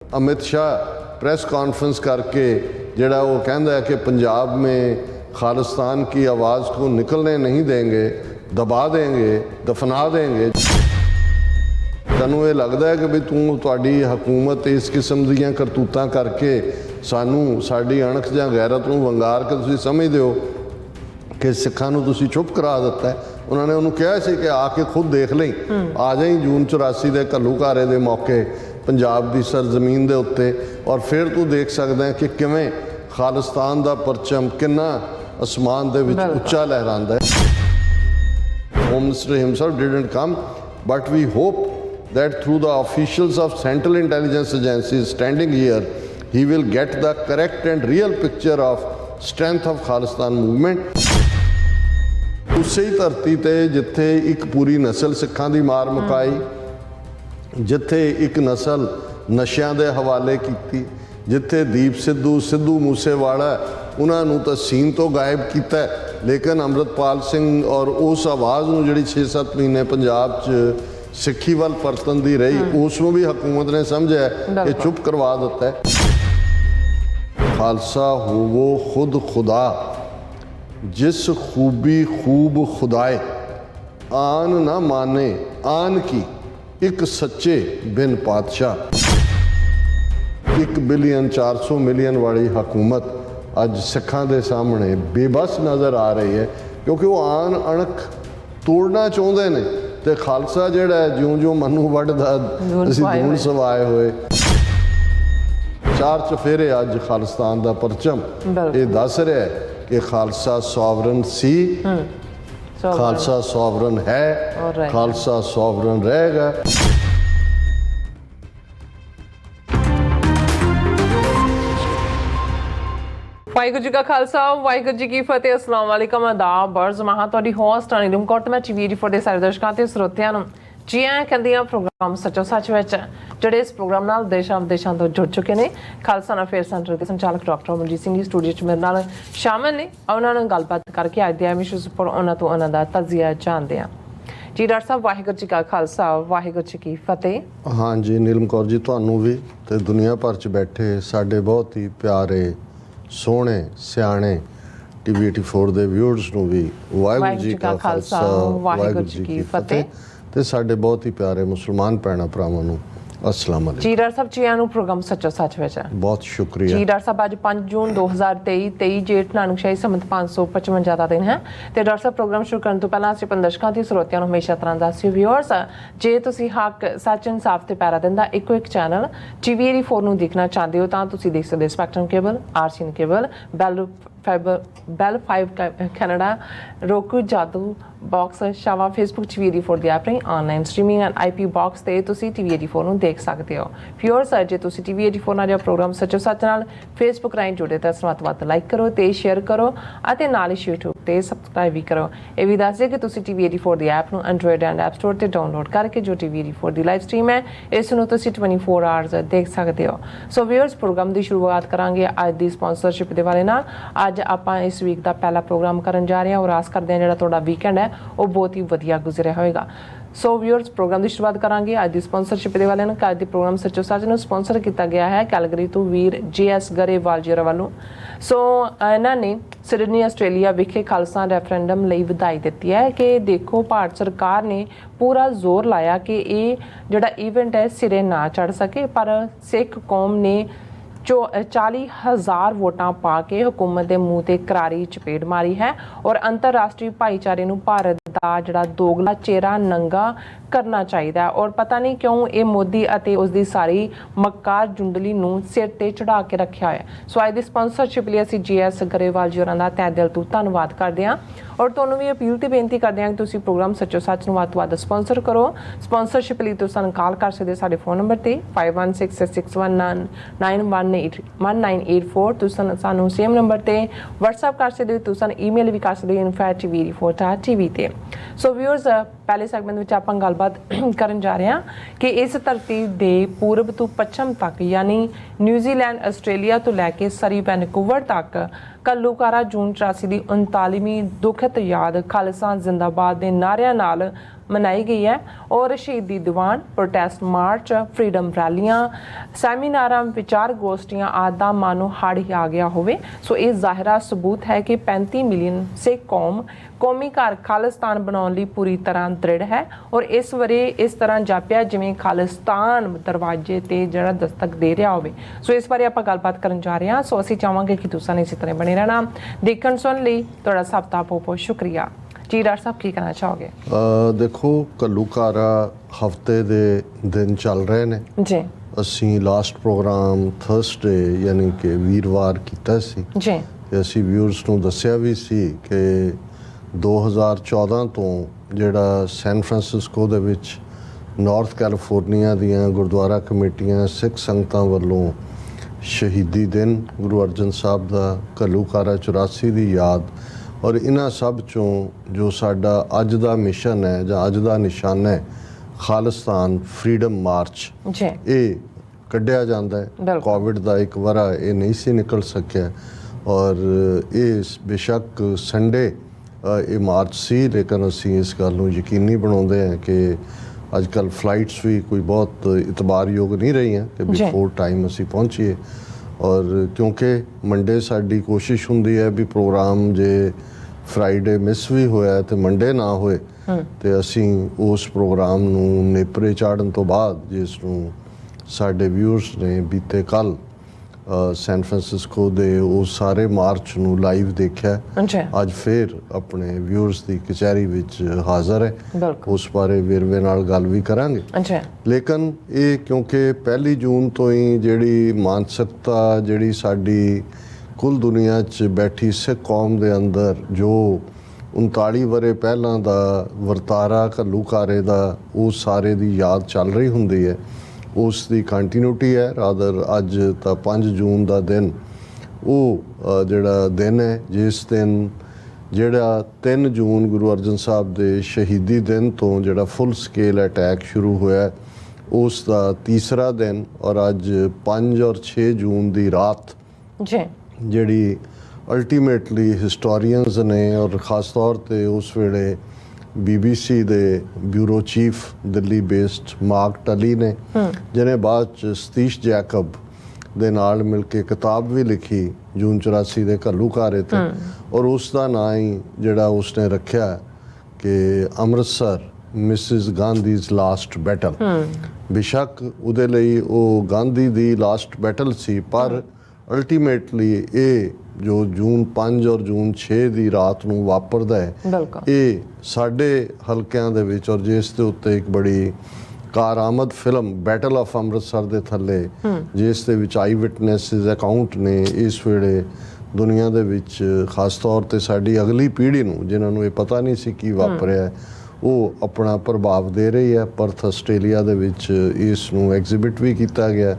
Amit Shah press conference करके जड़ा वो कहता है कि पंजाब में खालिस्तान की आवाज़ को निकलने नहीं देंगे, दबा देंगे, दफना देंगे। तैनूं ये लगता है कि भी तू तुहाडी हुकूमत इस किस्म दीयां करतूतां करके सानू साडी अणख जां गैरत नूं वंगार के तुसीं समझदे हो कि सिखां नूं तुसीं चुप करा दिता है। उन्होंने उन्होंने कहा सी कि आके खुद देख लें, आ जाई जून 84 के घल्लूघारे के मौके पंजाब की सरजमीन के उत्ते, और फिर तू देख सकदा है कि किवें खालिस्तान का परचम कितना आसमान दे विच उच्चा लहरांदा है। Home minister himself didn't come, but we hope that through the officials of Central Intelligence Agencies standing here, he will get the correct and real picture of strength of Khalistan movement. ਉਸੇ ਹੀ ਧਰਤੀ ਤੇ ਜਿੱਥੇ ਇੱਕ ਪੂਰੀ ਨਸਲ ਸਿੱਖਾਂ ਦੀ ਮਾਰ ਮੁਕਾਈ, ਜਿੱਥੇ ਇੱਕ ਨਸਲ ਨਸ਼ਿਆਂ ਦੇ ਹਵਾਲੇ ਕੀਤੀ, ਜਿੱਥੇ ਦੀਪ ਸਿੱਧੂ ਮੂਸੇਵਾਲਾ ਉਹਨਾਂ ਨੂੰ ਤਾਂ ਸੀਨ ਤੋਂ ਗਾਇਬ ਕੀਤਾ, ਲੇਕਿਨ ਅੰਮ੍ਰਿਤਪਾਲ ਸਿੰਘ ਔਰ ਉਸ ਆਵਾਜ਼ ਨੂੰ ਜਿਹੜੀ 6-7 ਮਹੀਨੇ ਪੰਜਾਬ 'ਚ सिक्खी वाल परतन दी रही, उसनों भी हुकूमत ने समझा कि चुप करवा दिता है। खालसा होवो खुद खुदा, जिस खूबी खूब खुदाए, आन ना माने आन की एक सच्चे बिन पातशाह। 1 बिलियन 400 मिलियन वाली हुकूमत अज सिखां दे सामने बेबस नज़र आ रही है, क्योंकि वो आन अणख तोड़ना चाहते हैं। तो खालसा जिहड़ा है ज्यों ज्यों मनु वढ़दा असीं दूण सवाए होए। 4 चफेरे अज खालिस्तान का परचम ये दस रहा है कि खालसा सॉवरन सी, खालसा सॉवरन है, खालसा सॉवरन रहेगा। वाहिगुरू जी का खालसा वाहिगुरू जी की फतेह। अस्सलाम वालेकुम, आदाब, अर्ज़ महा तुहाडी होस्ट अनिल कौर ते मैं टीवी फॉर दे सारे दर्शकों ते ਸਰੋਤਿਆਂ ਨੂੰ जी आया कहती हाँ प्रोग्राम सचो सच विच ਜਿਹੜੇ इस प्रोग्राम नाल देशां विदेशां तो जुड़ चुके हैं। खालसा अफेयर सेंटर के संचालक डॉक्टर अमरजीत सिंह जी स्टूडियो च मेरे नाल शामिल ने। उन्हां नाल गलबात करके अज दे इशूज़ पर उन्हां तो उन्हां दा तजिया जानते हैं। जी डॉक्टर साहब, वाहिगुरू जी का खालसा वाहिगुरू जी की फतेह। हाँ जी नीलम कौर जी, तुहानूं भी ते दुनिया भर च बैठे साडे बहुत ही प्यारे सोहणे सियाणे टीवी 84 ਦੇ ਵਿਊਅਰਸ ਨੂੰ ਵੀ ਵਾਹਿਗੁਰੂ ਜੀ ਕਾ ਖਾਲਸਾ ਵਾਹਿਗੁਰੂ ਜੀ ਕੀ ਫਤਿਹ, ਤੇ ਸਾਡੇ ਬਹੁਤ ਹੀ ਪਿਆਰੇ ਮੁਸਲਮਾਨ ਭੈਣਾਂ ਭਰਾਵਾਂ ਨੂੰ अस्सलाम वालेकुम। जी डॉक्टर साहब, जी आनू प्रोग्राम सचो सच विच बहुत शुक्रिया जी। डॉक्टर साहब, अज 5 जून 2023 23 जेठ नानकशाही संमत 555 का दिन है। तो डॉक्टर साहब, प्रोग्राम शुरू करने तो पहला अपने दर्शकों की ਸਰੋਤਿਆਂ ਨੂੰ हमेशा तरह दस्सिਓ व्यूअर्स, जे तुसीं हक सच इंसाफ ते पैरा दिंदा इको एक चैनल टीवी 84 ਨੂੰ देखना चाहते हो तो तुसीं देख सकते स्पैक्ट्रम केबल, आरसीएन केबल, बैल 5 कैनेडा, roku, जादू बॉक्स, शावा, फेसबुक टीवी 84 ਦੀ ਐਪ ਰਾਹੀਂ online streaming and IP box ਤੇ ਤੁਸੀਂ टीवी 84 ਨੂੰ ਦੇਖ ਸਕਦੇ ਹੋ। व्यूअर्स, ਜੇ ਤੁਸੀਂ टीवी 84 ਨਾਲ ਜਿਹੜਾ ਪ੍ਰੋਗਰਾਮ ਸੱਚੋ ਸੱਚ ਨਾਲ ਫੇਸਬੁੱਕ ਰਾਹੀਂ ਜੁੜੇ ਤਾਂ ਇਸ ਨੂੰ ਵੱਧ ਲਾਈਕ ਕਰੋ ਤੇ ਸ਼ੇਅਰ ਕਰੋ ਅਤੇ ਨਾਲ ਹੀ YouTube ਤੇ ਸਬਸਕ੍ਰਾਈਬ ਵੀ ਕਰੋ। ਇਹ ਵੀ ਦੱਸ ਦਿਓ ਕਿ ਤੁਸੀਂ टीवी 84 ਦੀ ਐਪ ਨੂੰ Android ਐਂਡ App Store ਤੇ ਡਾਊਨਲੋਡ ਕਰਕੇ ਜੋ टीवी 84 ਦੀ ਲਾਈਵ ਸਟ੍ਰੀਮ ਹੈ ਇਸ ਨੂੰ ਤੁਸੀਂ 24 ਆਵਰਸ ਦੇਖ ਸਕਦੇ ਹੋ। ਸੋ व्यूअर्स, ਪ੍ਰੋਗਰਾਮ ਦੀ ਸ਼ੁਰੂਆਤ ਕਰਾਂਗੇ ਅੱਜ ਦੀ ਸਪਾਂਸਰਸ਼ਿਪ ਦੇ ਵਾਲੇ ਨਾਲ। ਅੱਜ ਆਪਾਂ ਇਸ ਵੀਕ ਦਾ ਪਹਿਲਾ ਪ੍ਰੋਗਰਾਮ ਕਰਨ ਜਾ ਰਹੇ ਹਾਂ ਔਰ ਆਸ ਕਰਦੇ ਹਾਂ ਜਿਹੜਾ ਤੁਹਾਡਾ ਵੀਕਐਂਡ ਹੈ ਉਹ ਬਹੁਤ ਹੀ ਵਧੀਆ ਗੁਜ਼ਰਿਆ ਹੋਵੇਗਾ। ਸੋ व्यूअर्स, ਪ੍ਰੋਗਰਾਮ ਦੀ ਸ਼ੁਰੂਆਤ ਕਰਾਂਗੇ ਅੱਜ ਦੀ ਸਪਾਂਸਰਸ਼ਿਪ ਦੇ ਵਾਲਿਆਂ ਨੂੰ। ਅੱਜ ਦੀ ਪ੍ਰੋਗਰਾਮ ਸੱਚੋ ਸੱਚ ਨੂੰ ਸਪਾਂਸਰ ਕੀਤਾ ਗਿਆ ਹੈ ਕੈਲਗਰੀ ਤੋਂ ਵੀਰ JS ਗਰੇਵਾਲ ਜੀ ਵੱਲੋਂ। ਸੋ ਇਹਨਾਂ ਨੇ ਸਿਡਨੀ ਆਸਟ੍ਰੇਲੀਆ ਵਿਖੇ ਖਾਲਸਾ ਰੈਫਰੈਂਡਮ ਲਈ ਵਧਾਈ ਦਿੱਤੀ ਹੈ ਕਿ ਦੇਖੋ ਭਾਰਤ ਸਰਕਾਰ ਨੇ ਪੂਰਾ ਜ਼ੋਰ ਲਾਇਆ ਕਿ ਇਹ ਜਿਹੜਾ ਇਵੈਂਟ ਹੈ ਸਿਰੇ ਨਾ ਚੜ ਸਕੇ, ਪਰ ਸਿੱਖ ਕੌਮ ਨੇ 40,000 ਵੋਟਾਂ ਪਾ ਕੇ हुकूमत के मूँह ते करारी चपेट मारी है और अंतरराष्ट्रीय भाईचारे नूं भारत का जिहड़ा दोगला चेहरा नंगा करना चाहिए। और पता नहीं क्यों ये मोदी अते उसकी सारी मक्कार जुंडली नूं सिर ते चढ़ा के रखा है। सो अज दी स्पॉन्सरशिप लिए असीं JS गरेवाल जी होरां दा तहे दिल तो धन्नवाद करते हैं और तुहानूं भी अपील ते बेनती करते हैं कि तुसीं प्रोग्राम सच्चो सच नूं वध तो वध स्पॉन्सर करो। स्पॉन्सरशिप लिए तुसीं सानूं कॉल कर सकदे साडे फोन नंबर ते 5166619184। तुसीं सानूं सेम नंबर ते WhatsApp कर सकदे हो, तुसीं सानूं ईमेल भी कर सकदे हो info@tv84.tv ते। सो व्यूअर्स, पहले सैगमेंट में आप गलबात करन जा रहे हैं कि इस धरती के पूरब तो पश्चिम तक यानी न्यूजीलैंड आस्ट्रेलिया तो लैके सरी वैनकूवर तक घल्लूघारा जून 84 की 39वीं दुखद याद खालिस्तान जिंदाबाद के नारिਆਂ ਨਾਲ ਮਨਾਈ ਗਈ ਹੈ ਔਰ ਸ਼ਹੀਦੀ ਦੀਵਾਨ, ਪ੍ਰੋਟੈਸਟ ਮਾਰਚ, ਫਰੀडम ਰੈਲੀਆਂ, ਸੈਮੀਨਾਰਾਂ, ਵਿਚਾਰ ਗੋਸ਼ਟੀਆਂ ਆਦਿ ਦਾ ਮਨ ਨੂੰ ਹੜ ਹੀ ਆ ਗਿਆ ਹੋਵੇ। ਸੋ ਇਹ ਜ਼ਾਹਿਰਾ ਸਬੂਤ ਹੈ ਕਿ 35 ਮਿਲੀਅਨ ਸਿੱਖ ਕੌਮੀ ਘਰ ਖਾਲਿਸਤਾਨ ਬਣਾਉਣ ਲਈ ਪੂਰੀ ਤਰ੍ਹਾਂ ਦ੍ਰਿੜ ਹੈ ਔਰ ਇਸ ਵਰੇ ਇਸ ਤਰ੍ਹਾਂ ਜਾਪਿਆ ਜਿਵੇਂ ਖਾਲਿਸਤਾਨ ਦਰਵਾਜ਼ੇ ਤੇ ਜਿਹੜਾ ਦਸਤਕ ਦੇ ਰਿਹਾ ਹੋਵੇ। ਸੋ ਇਸ ਬਾਰੇ ਆਪਾਂ ਗੱਲਬਾਤ ਕਰਨ ਜਾ ਰਹੇ ਹਾਂ। ਸੋ ਅਸੀਂ ਚਾਹਾਂਗੇ ਕਿ ਤੁਸੀਂ ਇਸੇ ਤਰ੍ਹਾਂ ਬਣੇ ਰਹਿਣਾ। ਦੇਖਣ ਸੁਣ ਲਈ ਤੁਹਾਡਾ ਸਭ ਦਾ ਬਹੁਤ ਸ਼ੁਕਰੀਆ ਜੀ। ਡਾਕਟਰ ਸਾਹਿਬ ਕੀ ਕਹਿਣਾ ਚਾਹੋਗੇ? ਦੇਖੋ, ਘੱਲੂਘਾਰਾ ਹਫਤੇ ਦੇ ਦਿਨ ਚੱਲ ਰਹੇ ਨੇ ਜੀ। ਅਸੀਂ ਲਾਸਟ ਪ੍ਰੋਗਰਾਮ ਥਰਸਡੇ ਯਾਨੀ ਕਿ ਵੀਰਵਾਰ ਕੀਤਾ ਸੀ ਜੀ ਤੇ ਅਸੀਂ ਵਿਊਅਰਸ ਨੂੰ ਦੱਸਿਆ ਵੀ ਸੀ ਕਿ 2014 ਤੋਂ ਜਿਹੜਾ ਸੈਨ ਫਰਾਂਸਿਸਕੋ ਦੇ ਵਿੱਚ ਨਾਰਥ ਕੈਲੀਫੋਰਨੀਆ ਦੀਆਂ ਗੁਰਦੁਆਰਾ ਕਮੇਟੀਆਂ ਸਿੱਖ ਸੰਗਤਾਂ ਵੱਲੋਂ ਸ਼ਹੀਦੀ ਦਿਨ ਗੁਰੂ ਅਰਜਨ ਸਾਹਿਬ ਦਾ, ਘੱਲੂਘਾਰਾ 84 ਦੀ ਯਾਦ ਔਰ ਇਹਨਾਂ ਸਭ ਚੋਂ ਜੋ ਸਾਡਾ ਅੱਜ ਦਾ ਮਿਸ਼ਨ ਹੈ ਜਾਂ ਅੱਜ ਦਾ ਨਿਸ਼ਾਨਾ ਹੈ ਖਾਲਿਸਤਾਨ ਫਰੀडम ਮਾਰਚ, ਜੀ, ਇਹ ਕੱਢਿਆ ਜਾਂਦਾ ਹੈ। ਕੋਵਿਡ ਦਾ ਇੱਕ ਵਰਾ ਇਹ ਨਹੀਂ ਸੀ ਨਿਕਲ ਸਕਿਆ ਔਰ ਇਹ ਬੇਸ਼ੱਕ ਸੰਡੇ ਇਹ ਮਾਰਚ ਸੀ, ਲੇਕਿਨ ਅਸੀਂ ਇਸ ਗੱਲ ਨੂੰ ਯਕੀਨੀ ਬਣਾਉਂਦੇ ਹਾਂ ਕਿ ਅੱਜ ਕੱਲ੍ਹ ਫਲਾਈਟਸ ਵੀ ਕੋਈ ਬਹੁਤ ਇਤਬਾਰਯੋਗ ਨਹੀਂ ਰਹੀਆਂ ਕਿ ਬਿਫੋਰ ਟਾਈਮ ਅਸੀਂ ਪਹੁੰਚੀਏ। ਔਰ ਕਿਉਂਕਿ ਮੰਡੇ ਸਾਡੀ ਕੋਸ਼ਿਸ਼ ਹੁੰਦੀ ਹੈ ਵੀ ਪ੍ਰੋਗਰਾਮ ਜੇ ਫਰਾਈਡੇ ਮਿਸ ਵੀ ਹੋਇਆ ਤੇ ਮੰਡੇ ਨਾ ਹੋਏ ਤੇ ਅਸੀਂ ਉਸ ਪ੍ਰੋਗਰਾਮ ਨੂੰ ਨੇਪਰੇ ਚਾੜਨ ਤੋਂ ਬਾਅਦ, ਜਿਸ ਨੂੰ ਸਾਡੇ ਵਿਊਅਰਸ ਨੇ ਬੀਤੇ ਕੱਲ੍ਹ ਸੈਨ ਫਰਾਂਸਿਸਕੋ ਦੇ ਉਹ ਸਾਰੇ ਮਾਰਚ ਨੂੰ ਲਾਈਵ ਦੇਖਿਆ, ਅੱਜ ਫਿਰ ਆਪਣੇ ਵਿਊਅਰਸ ਦੀ ਕਚਹਿਰੀ ਵਿੱਚ ਹਾਜ਼ਰ ਹੈ। ਉਸ ਬਾਰੇ ਵੇਰਵੇ ਨਾਲ ਗੱਲ ਵੀ ਕਰਾਂਗੇ। ਲੇਕਿਨ ਇਹ ਕਿਉਂਕਿ 1 ਜੂਨ ਤੋਂ ਹੀ ਜਿਹੜੀ ਮਾਨਸਿਕਤਾ ਜਿਹੜੀ ਸਾਡੀ ਕੁੱਲ ਦੁਨੀਆ 'ਚ ਬੈਠੀ ਸਿੱਖ ਕੌਮ ਦੇ ਅੰਦਰ ਜੋ 39 ਵਰੇ ਪਹਿਲਾਂ ਦਾ ਵਰਤਾਰਾ ਘੱਲੂਘਾਰੇ ਦਾ, ਉਹ ਸਾਰੇ ਦੀ ਯਾਦ ਚੱਲ ਰਹੀ ਹੁੰਦੀ ਹੈ, ਉਸ ਦੀ ਕੰਟੀਨਿਊਟੀ ਹੈ। ਰਾਦਰ ਅੱਜ ਤਾਂ 5 ਜੂਨ ਦਾ ਦਿਨ ਉਹ ਜਿਹੜਾ ਦਿਨ ਹੈ ਜਿਸ ਦਿਨ ਜਿਹੜਾ 3 ਜੂਨ ਗੁਰੂ ਅਰਜਨ ਸਾਹਿਬ ਦੇ ਸ਼ਹੀਦੀ ਦਿਨ ਤੋਂ ਜਿਹੜਾ ਫੁੱਲ ਸਕੇਲ ਅਟੈਕ ਸ਼ੁਰੂ ਹੋਇਆ, ਉਸ ਦਾ ਤੀਸਰਾ ਦਿਨ ਔਰ ਅੱਜ 5 ਔਰ 6 ਜੂਨ ਦੀ ਰਾਤ ਜਿਹੜੀ ਅਲਟੀਮੇਟਲੀ ਹਿਸਟੋਰੀਅਨਸ ਨੇ ਔਰ ਖ਼ਾਸ ਤੌਰ 'ਤੇ ਉਸ ਵੇਲੇ BBC ਦੇ bureau chief Delhi based Mark Tully ਨੇ, ਜਿਹਨੇ ਬਾਅਦ 'ਚ ਸਤੀਸ਼ ਜੈਕਬ ਦੇ ਨਾਲ ਮਿਲ ਕੇ ਕਿਤਾਬ ਵੀ ਲਿਖੀ ਜੂਨ 84 ਦੇ ਘੱਲੂਘਾਰੇ 'ਤੇ ਔਰ ਉਸ ਦਾ ਨਾਂ ਹੀ ਜਿਹੜਾ ਉਸਨੇ ਰੱਖਿਆ ਕਿ ਅੰਮ੍ਰਿਤਸਰ ਮਿਸਿਸ ਗਾਂਧੀਜ਼ ਲਾਸਟ ਬੈਟਲ। ਬੇਸ਼ੱਕ ਉਹਦੇ ਲਈ ਉਹ ਗਾਂਧੀ ਦੀ ਲਾਸਟ ਬੈਟਲ ਸੀ, ਪਰ ਅਲਟੀਮੇਟਲੀ ਇਹ ਜੋ ਜੂਨ 5 ਔਰ ਜੂਨ 6 ਦੀ ਰਾਤ ਨੂੰ ਵਾਪਰਦਾ ਹੈ, ਇਹ ਸਾਡੇ ਹਲਕਿਆਂ ਦੇ ਵਿੱਚ ਔਰ ਜਿਸ ਦੇ ਉੱਤੇ ਇੱਕ ਬੜੀ ਕਾਰਾਮਦ ਫਿਲਮ ਬੈਟਲ ਆਫ ਅੰਮ੍ਰਿਤਸਰ ਦੇ ਥੱਲੇ ਜਿਸ ਦੇ ਵਿੱਚ ਆਈ ਵਿਟਨੈਸਿਸ ਅਕਾਊਂਟ ਨੇ ਇਸ ਵੇਲੇ ਦੁਨੀਆ ਦੇ ਵਿੱਚ ਖਾਸ ਤੌਰ 'ਤੇ ਸਾਡੀ ਅਗਲੀ ਪੀੜ੍ਹੀ ਨੂੰ, ਜਿਨ੍ਹਾਂ ਨੂੰ ਇਹ ਪਤਾ ਨਹੀਂ ਸੀ ਕੀ ਵਾਪਰਿਆ, ਉਹ ਆਪਣਾ ਪ੍ਰਭਾਵ ਦੇ ਰਹੀ ਹੈ। ਪਰਥ ਆਸਟ੍ਰੇਲੀਆ ਦੇ ਵਿੱਚ ਇਸ ਨੂੰ ਐਗਜ਼ੀਬਿਟ ਵੀ ਕੀਤਾ ਗਿਆ।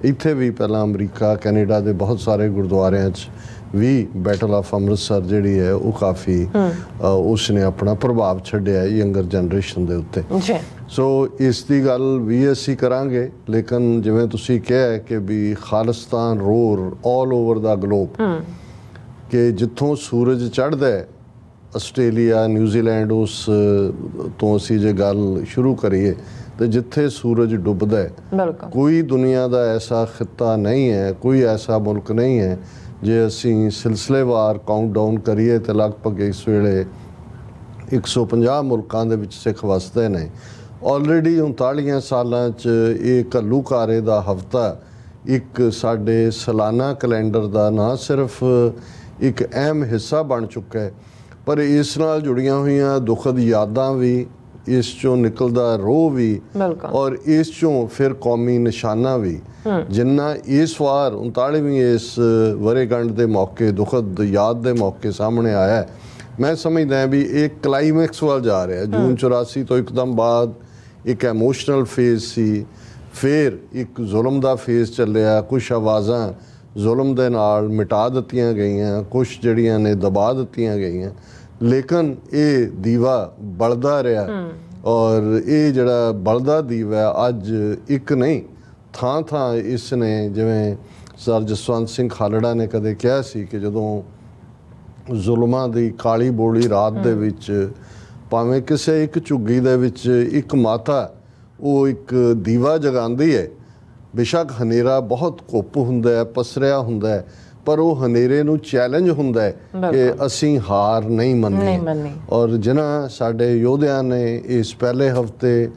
ਇੱਥੇ ਵੀ ਪਹਿਲਾਂ ਅਮਰੀਕਾ, ਕੈਨੇਡਾ ਦੇ ਬਹੁਤ ਸਾਰੇ ਗੁਰਦੁਆਰਿਆਂ 'ਚ ਵੀ ਬੈਟਲ ਆਫ ਅੰਮ੍ਰਿਤਸਰ ਜਿਹੜੀ ਹੈ ਉਹ ਕਾਫੀ ਉਸਨੇ ਆਪਣਾ ਪ੍ਰਭਾਵ ਛੱਡਿਆ ਯੰਗਰ ਜਨਰੇਸ਼ਨ ਦੇ ਉੱਤੇ। ਸੋ ਇਸ ਦੀ ਗੱਲ ਵੀ ਅਸੀਂ ਕਰਾਂਗੇ, ਲੇਕਿਨ ਜਿਵੇਂ ਤੁਸੀਂ ਕਿਹਾ ਕਿ ਵੀ ਖਾਲਿਸਤਾਨ ਰੋਰ ਆਲ ਓਵਰ ਦਾ ਗਲੋਬ, ਕਿ ਜਿੱਥੋਂ ਸੂਰਜ ਚੜ੍ਹਦਾ ਹੈ ਆਸਟ੍ਰੇਲੀਆ, ਨਿਊਜ਼ੀਲੈਂਡ, ਉਸ ਤੋਂ ਅਸੀਂ ਜੇ ਗੱਲ ਸ਼ੁਰੂ ਕਰੀਏ ਤੇ ਜਿੱਥੇ ਸੂਰਜ ਡੁੱਬਦਾ ਹੈ, ਕੋਈ ਦੁਨੀਆ ਦਾ ਐਸਾ ਖਿੱਤਾ ਨਹੀਂ ਹੈ, ਕੋਈ ਐਸਾ ਮੁਲਕ ਨਹੀਂ ਹੈ, ਜੇ ਅਸੀਂ ਸਿਲਸਿਲੇਵਾਰ ਕਾਊਂਟਡਾਊਨ ਕਰੀਏ ਤੇ ਲਗਭਗ ਇਸ ਵੇਲੇ 150 ਮੁਲਕਾਂ ਦੇ ਵਿੱਚ ਸਿੱਖ ਵਸਦੇ ਨੇ। ਆਲਰੇਡੀ 39 ਸਾਲਾਂ 'ਚ ਇਹ ਘੱਲੂਘਾਰੇ ਦਾ ਹਫ਼ਤਾ ਇੱਕ ਸਾਡੇ ਸਾਲਾਨਾ ਕੈਲੰਡਰ ਦਾ ਨਾ ਸਿਰਫ ਇੱਕ ਅਹਿਮ ਹਿੱਸਾ ਬਣ ਚੁੱਕਾ ਹੈ, ਪਰ ਇਸ ਨਾਲ ਜੁੜੀਆਂ ਹੋਈਆਂ ਦੁਖਦ ਯਾਦਾਂ ਵੀ, ਇਸ ਚੋਂ ਨਿਕਲਦਾ ਰੋਹ ਵੀ ਔਰ ਇਸ ਚੋਂ ਫਿਰ ਕੌਮੀ ਨਿਸ਼ਾਨਾ ਵੀ, ਜਿੰਨਾ ਇਸ ਵਾਰ 39ਵੀਂ ਇਸ ਵਰ੍ਹੇਗੰਢ ਦੇ ਮੌਕੇ, ਦੁਖਦ ਯਾਦ ਦੇ ਮੌਕੇ ਸਾਹਮਣੇ ਆਇਆ, ਮੈਂ ਸਮਝਦਾ ਵੀ ਇਹ ਕਲਾਈਮੈਕਸ ਵੱਲ ਜਾ ਰਿਹਾ। ਜੂਨ 84 ਤੋਂ ਇੱਕਦਮ ਬਾਅਦ ਇੱਕ ਐਮੋਸ਼ਨਲ ਫੇਜ਼ ਸੀ, ਫਿਰ ਇੱਕ ਜ਼ੁਲਮ ਦਾ ਫੇਜ਼ ਚੱਲਿਆ, ਕੁਛ ਆਵਾਜ਼ਾਂ ਜ਼ੁਲਮ ਦੇ ਨਾਲ ਮਿਟਾ ਦਿੱਤੀਆਂ ਗਈਆਂ, ਕੁਛ ਜਿਹੜੀਆਂ ਨੇ ਦਬਾ ਦਿੱਤੀਆਂ ਗਈਆਂ, ਲੇਕਿਨ ਇਹ ਦੀਵਾ ਬਲਦਾ ਰਿਹਾ ਔਰ ਇਹ ਜਿਹੜਾ ਬਲਦਾ ਦੀਵਾ ਅੱਜ ਇੱਕ ਨਹੀਂ, ਥਾਂ ਥਾਂ ਇਸ ਨੇ, ਜਿਵੇਂ ਸਰ ਜਸਵੰਤ ਸਿੰਘ ਖਾਲੜਾ ਨੇ ਕਦੇ ਕਿਹਾ ਸੀ ਕਿ ਜਦੋਂ ਜ਼ੁਲਮਾਂ ਦੀ ਕਾਲੀ ਬੋਲੀ ਰਾਤ ਦੇ ਵਿੱਚ ਭਾਵੇਂ ਕਿਸੇ ਇੱਕ ਝੁੱਗੀ ਦੇ ਵਿੱਚ ਇੱਕ ਮਾਤਾ ਉਹ ਇੱਕ ਦੀਵਾ ਜਗਾਉਂਦੀ ਹੈ। ਬੇਸ਼ੱਕ ਹਨੇਰਾ ਬਹੁਤ ਘੁੱਪ ਹੁੰਦਾ ਹੈ, ਪਸਰਿਆ ਹੁੰਦਾ ਹੈ, ਪਰ ਉਹ ਹਨੇਰੇ ਨੂੰ ਚੈਲੰਜ ਹੁੰਦਾ ਹੈ ਕਿ ਅਸੀਂ ਹਾਰ ਨਹੀਂ ਮੰਨਣੀ। ਔਰ ਜਿਨ੍ਹਾਂ ਸਾਡੇ ਯੋਧਿਆਂ ਨੇ ਇਸ ਪਹਿਲੇ ਹਫਤੇ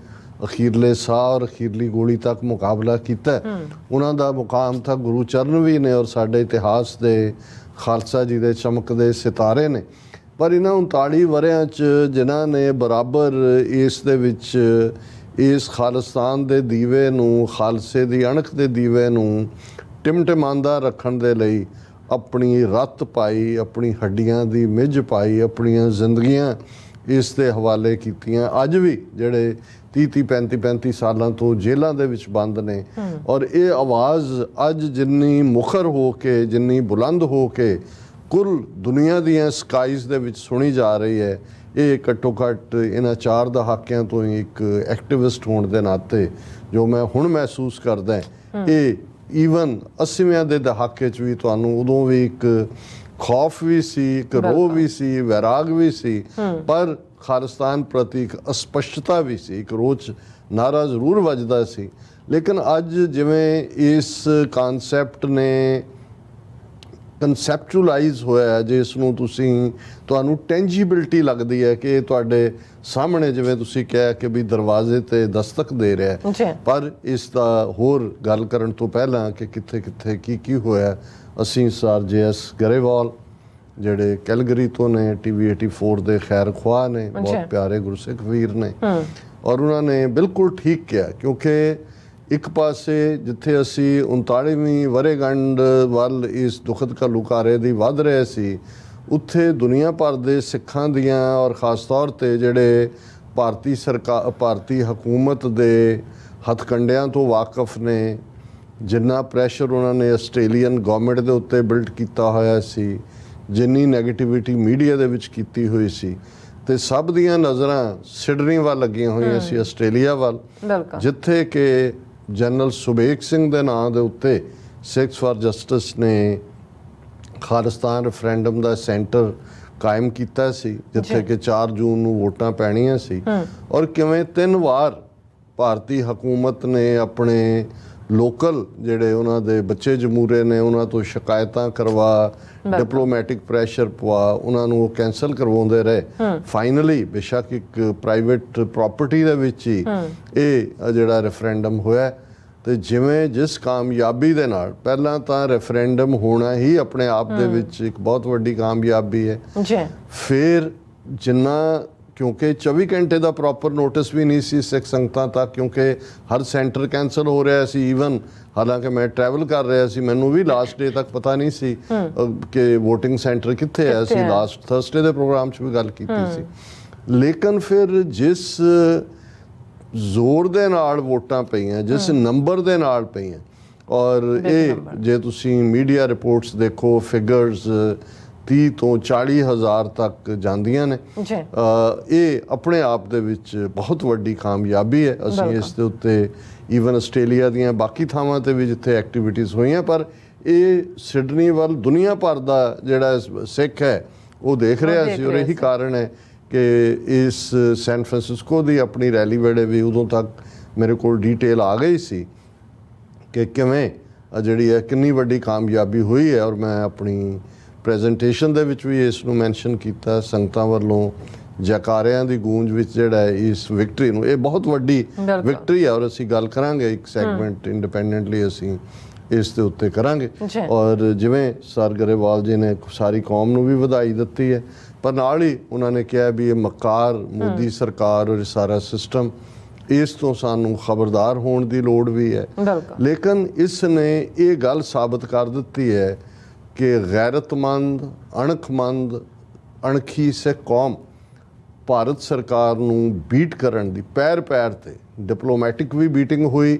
ਅਖੀਰਲੇ ਸਾਹ ਔਰ ਅਖੀਰਲੀ ਗੋਲੀ ਤੱਕ ਮੁਕਾਬਲਾ ਕੀਤਾ, ਉਹਨਾਂ ਦਾ ਮੁਕਾਮ ਤਾਂ ਗੁਰੂ ਚਰਨ ਵੀ ਨੇ ਔਰ ਸਾਡੇ ਇਤਿਹਾਸ ਦੇ ਖਾਲਸਾ ਜੀ ਦੇ ਚਮਕਦੇ ਸਿਤਾਰੇ ਨੇ। ਪਰ ਇਹਨਾਂ 39 ਵਰ੍ਹਿਆਂ 'ਚ ਜਿਨ੍ਹਾਂ ਨੇ ਬਰਾਬਰ ਇਸ ਦੇ ਵਿੱਚ ਇਸ ਖਾਲਿਸਤਾਨ ਦੇ ਦੀਵੇ ਨੂੰ, ਖਾਲਸੇ ਦੀ ਅਣਖ ਦੇ ਦੀਵੇ ਨੂੰ ਟਿਮਟਿਮਾਂਦਾ ਰੱਖਣ ਦੇ ਲਈ ਆਪਣੀ ਰੱਤ ਪਾਈ, ਆਪਣੀ ਹੱਡੀਆਂ ਦੀ ਮਿੱਝ ਪਾਈ, ਆਪਣੀਆਂ ਜ਼ਿੰਦਗੀਆਂ ਇਸ ਦੇ ਹਵਾਲੇ ਕੀਤੀਆਂ। ਅੱਜ ਵੀ ਜਿਹੜੇ 30-35 ਸਾਲਾਂ ਤੋਂ ਜੇਲ੍ਹਾਂ ਦੇ ਵਿੱਚ ਬੰਦ ਨੇ, ਔਰ ਇਹ ਆਵਾਜ਼ ਅੱਜ ਜਿੰਨੀ ਮੁਖਰ ਹੋ ਕੇ, ਜਿੰਨੀ ਬੁਲੰਦ ਹੋ ਕੇ ਕੁੱਲ ਦੁਨੀਆ ਦੀਆਂ ਸਕਾਈਜ਼ ਦੇ ਵਿੱਚ ਸੁਣੀ ਜਾ ਰਹੀ ਹੈ, ਇਹ ਘੱਟੋ ਘੱਟ ਇਹਨਾਂ 4 ਦਹਾਕਿਆਂ ਤੋਂ ਹੀ ਇੱਕ ਐਕਟਿਵਿਸਟ ਹੋਣ ਦੇ ਨਾਤੇ ਜੋ ਮੈਂ ਹੁਣ ਮਹਿਸੂਸ ਕਰਦਾ, ਇਹ ਈਵਨ 80ਵੇਂ ਦੇ ਦਹਾਕੇ 'ਚ ਵੀ ਤੁਹਾਨੂੰ ਉਦੋਂ ਵੀ ਇੱਕ ਖੌਫ ਵੀ ਸੀ, ਇੱਕ ਰੋਹ ਵੀ ਸੀ, ਵੈਰਾਗ ਵੀ ਸੀ, ਪਰ ਖਾਲਿਸਤਾਨ ਪ੍ਰਤੀ ਇੱਕ ਅਸਪਸ਼ਟਤਾ ਵੀ ਸੀ, ਇੱਕ ਰੋਚ ਨਾਰਾ ਜ਼ਰੂਰ ਵੱਜਦਾ ਸੀ। ਲੇਕਿਨ ਅੱਜ ਜਿਵੇਂ ਇਸ ਕਨਸੈਪਟ ਨੇ ਕਨਸੈਪਚੁਅਲਾਈਜ਼ ਹੋਇਆ, ਜਿਸ ਨੂੰ ਤੁਹਾਨੂੰ ਟੈਂਜੀਬਿਲਟੀ ਲੱਗਦੀ ਹੈ ਕਿ ਤੁਹਾਡੇ ਸਾਹਮਣੇ, ਜਿਵੇਂ ਤੁਸੀਂ ਕਿਹਾ ਕਿ ਵੀ ਦਰਵਾਜ਼ੇ ਤੇ ਦਸਤਕ ਦੇ ਰਿਹਾ। ਪਰ ਇਸ ਦਾ ਹੋਰ ਗੱਲ ਕਰਨ ਤੋਂ ਪਹਿਲਾਂ ਕਿ ਕਿੱਥੇ ਕਿੱਥੇ ਕੀ ਹੋਇਆ, ਅਸੀਂ ਸਰ JS ਗਰੇਵਾਲ ਜਿਹੜੇ ਕੈਲਗਰੀ ਤੋਂ ਨੇ, TV 84 ਦੇ ਖੈਰ ਖੁਆਹ ਨੇ, ਬਹੁਤ ਪਿਆਰੇ ਗੁਰਸਿੱਖ ਵੀਰ ਨੇ, ਔਰ ਉਹਨਾਂ ਨੇ ਬਿਲਕੁਲ ਠੀਕ ਕਿਹਾ। ਕਿਉਂਕਿ ਇੱਕ ਪਾਸੇ ਜਿੱਥੇ ਅਸੀਂ 39ਵੀਂ ਵਰ੍ਹੇਗੰਢ ਵੱਲ ਇਸ ਦੁਖਦ ਘੱਲੂਘਾਰੇ ਦੀ ਵੱਧ ਰਹੇ ਸੀ, ਉੱਥੇ ਦੁਨੀਆ ਭਰ ਦੇ ਸਿੱਖਾਂ ਦੀਆਂ ਔਰ ਖ਼ਾਸ ਤੌਰ 'ਤੇ ਜਿਹੜੇ ਭਾਰਤੀ ਹਕੂਮਤ ਦੇ ਹੱਥਕੰਡਿਆਂ ਤੋਂ ਵਾਕਫ ਨੇ, ਜਿੰਨਾ ਪ੍ਰੈਸ਼ਰ ਉਹਨਾਂ ਨੇ ਆਸਟ੍ਰੇਲੀਅਨ ਗੌਰਮੈਂਟ ਦੇ ਉੱਤੇ ਬਿਲਡ ਕੀਤਾ ਹੋਇਆ ਸੀ, ਜਿੰਨੀ ਨੈਗੇਟਿਵਿਟੀ ਮੀਡੀਆ ਦੇ ਵਿੱਚ ਕੀਤੀ ਹੋਈ ਸੀ, ਤੇ ਸਭ ਦੀਆਂ ਨਜ਼ਰਾਂ ਸਿਡਨੀ ਵੱਲ ਲੱਗੀਆਂ ਹੋਈਆਂ ਸੀ, ਆਸਟ੍ਰੇਲੀਆ ਵੱਲ, ਜਿੱਥੇ ਕਿ ਜਨਰਲ ਸੁਬੇਗ ਸਿੰਘ ਦੇ ਨਾਂ ਦੇ ਉੱਤੇ ਸਿੱਖਸ ਫਾਰ ਜਸਟਿਸ ਨੇ ਖਾਲਿਸਤਾਨ ਰੈਫਰੈਂਡਮ ਦਾ ਸੈਂਟਰ ਕਾਇਮ ਕੀਤਾ ਸੀ, ਜਿੱਥੇ ਕਿ 4 ਜੂਨ ਨੂੰ ਵੋਟਾਂ ਪੈਣੀਆਂ ਸੀ। ਔਰ ਕਿਵੇਂ 3 ਵਾਰ ਭਾਰਤੀ ਹਕੂਮਤ ਨੇ ਆਪਣੇ ਲੋਕਲ ਜਿਹੜੇ ਉਹਨਾਂ ਦੇ ਬੱਚੇ ਜਮੂਰੇ ਨੇ, ਉਹਨਾਂ ਤੋਂ ਸ਼ਿਕਾਇਤਾਂ ਕਰਵਾ, ਡਿਪਲੋਮੈਟਿਕ ਪ੍ਰੈਸ਼ਰ ਪਵਾ, ਉਹਨਾਂ ਨੂੰ ਉਹ ਕੈਂਸਲ ਕਰਵਾਉਂਦੇ ਰਹੇ। ਫਾਈਨਲੀ ਬੇਸ਼ੱਕ ਇੱਕ ਪ੍ਰਾਈਵੇਟ ਪ੍ਰਾਪਰਟੀ ਦੇ ਵਿੱਚ ਹੀ ਇਹ ਜਿਹੜਾ ਰੈਫਰੈਂਡਮ ਹੋਇਆ, ਤੇ ਜਿਵੇਂ ਜਿਸ ਕਾਮਯਾਬੀ ਦੇ ਨਾਲ, ਪਹਿਲਾਂ ਤਾਂ ਰੈਫਰੈਂਡਮ ਹੋਣਾ ਹੀ ਆਪਣੇ ਆਪ ਦੇ ਵਿੱਚ ਇੱਕ ਬਹੁਤ ਵੱਡੀ ਕਾਮਯਾਬੀ ਹੈ। ਫਿਰ ਜਿੰਨਾ, ਕਿਉਂਕਿ 24 ਘੰਟੇ ਦਾ ਪ੍ਰੋਪਰ ਨੋਟਿਸ ਵੀ ਨਹੀਂ ਸੀ ਸਿੱਖ ਸੰਗਤਾਂ ਤੱਕ, ਕਿਉਂਕਿ ਹਰ ਸੈਂਟਰ ਕੈਂਸਲ ਹੋ ਰਿਹਾ ਸੀ। ਈਵਨ ਹਾਲਾਂਕਿ ਮੈਂ ਟਰੈਵਲ ਕਰ ਰਿਹਾ ਸੀ, ਮੈਨੂੰ ਵੀ ਲਾਸਟ ਡੇ ਤੱਕ ਪਤਾ ਨਹੀਂ ਸੀ ਕਿ VOTING ਸੈਂਟਰ ਕਿੱਥੇ ਹੈ। ਅਸੀਂ ਲਾਸਟ ਥਰਸਡੇ ਦੇ ਪ੍ਰੋਗਰਾਮ 'ਚ ਵੀ ਗੱਲ ਕੀਤੀ ਸੀ। ਲੇਕਿਨ ਫਿਰ ਜਿਸ ਜ਼ੋਰ ਦੇ ਨਾਲ ਵੋਟਾਂ ਪਈਆਂ, ਜਿਸ ਨੰਬਰ ਦੇ ਨਾਲ ਪਈਆਂ, ਔਰ ਇਹ ਜੇ ਤੁਸੀਂ ਮੀਡੀਆ ਰਿਪੋਰਟਸ ਦੇਖੋ, ਫਿਗਰਸ 30 ਤੋਂ 40 ਹਜ਼ਾਰ ਤੱਕ ਜਾਂਦੀਆਂ ਨੇ। ਇਹ ਆਪਣੇ ਆਪ ਦੇ ਵਿੱਚ ਬਹੁਤ ਵੱਡੀ ਕਾਮਯਾਬੀ ਹੈ। ਅਸੀਂ ਇਸ ਦੇ ਉੱਤੇ ਈਵਨ ਆਸਟ੍ਰੇਲੀਆ ਦੀਆਂ ਬਾਕੀ ਥਾਵਾਂ 'ਤੇ ਵੀ ਜਿੱਥੇ ਐਕਟੀਵਿਟੀਜ਼ ਹੋਈਆਂ, ਪਰ ਇਹ ਸਿਡਨੀ ਵੱਲ ਦੁਨੀਆ ਭਰ ਦਾ ਜਿਹੜਾ ਸਿੱਖ ਹੈ ਉਹ ਦੇਖ ਰਿਹਾ ਸੀ। ਔਰ ਇਹੀ ਕਾਰਨ ਹੈ ਕਿ ਇਸ ਸੈਨ ਫਰਾਂਸਿਸਕੋ ਦੀ ਆਪਣੀ ਰੈਲੀ ਵੇਲੇ ਵੀ ਉਦੋਂ ਤੱਕ ਮੇਰੇ ਕੋਲ ਡੀਟੇਲ ਆ ਗਈ ਸੀ ਕਿ ਕਿਵੇਂ ਜਿਹੜੀ ਹੈ ਕਿੰਨੀ ਵੱਡੀ ਕਾਮਯਾਬੀ ਹੋਈ ਹੈ। ਔਰ ਮੈਂ ਆਪਣੀ ਪ੍ਰੈਜੈਂਟੇਸ਼ਨ ਦੇ ਵਿੱਚ ਵੀ ਇਸ ਨੂੰ ਮੈਂਸ਼ਨ ਕੀਤਾ, ਸੰਗਤਾਂ ਵੱਲੋਂ ਜੈਕਾਰਿਆਂ ਦੀ ਗੂੰਜ ਵਿੱਚ ਜਿਹੜਾ ਹੈ ਇਸ ਵਿਕਟਰੀ ਨੂੰ, ਇਹ ਬਹੁਤ ਵੱਡੀ ਵਿਕਟਰੀ ਹੈ। ਔਰ ਅਸੀਂ ਗੱਲ ਕਰਾਂਗੇ ਇੱਕ ਸੈਗਮੈਂਟ ਇੰਡੀਪੈਂਡੈਂਟਲੀ ਅਸੀਂ ਇਸ ਦੇ ਉੱਤੇ ਕਰਾਂਗੇ। ਔਰ ਜਿਵੇਂ ਸਰ ਗਰੇਵਾਲ ਜੀ ਨੇ ਸਾਰੀ ਕੌਮ ਨੂੰ ਵੀ ਵਧਾਈ ਦਿੱਤੀ ਹੈ, ਪਰ ਨਾਲ ਹੀ ਉਹਨਾਂ ਨੇ ਕਿਹਾ ਵੀ ਇਹ ਮਕਾਰ ਮੋਦੀ ਸਰਕਾਰ ਔਰ ਸਾਰਾ ਸਿਸਟਮ, ਇਸ ਤੋਂ ਸਾਨੂੰ ਖਬਰਦਾਰ ਹੋਣ ਦੀ ਲੋੜ ਵੀ ਹੈ। ਲੇਕਿਨ ਇਸ ਨੇ ਇਹ ਗੱਲ ਸਾਬਤ ਕਰ ਦਿੱਤੀ ਹੈ ਕਿ ਗੈਰਤਮੰਦ, ਅਣਖਮੰਦ, ਅਣਖੀ ਸਿੱਖ ਕੌਮ ਭਾਰਤ ਸਰਕਾਰ ਨੂੰ ਬੀਟ ਕਰਨ ਦੀ ਪੈਰ ਤੇ ਡਿਪਲੋਮੈਟਿਕ ਵੀ ਬੀਟਿੰਗ ਹੋਈ,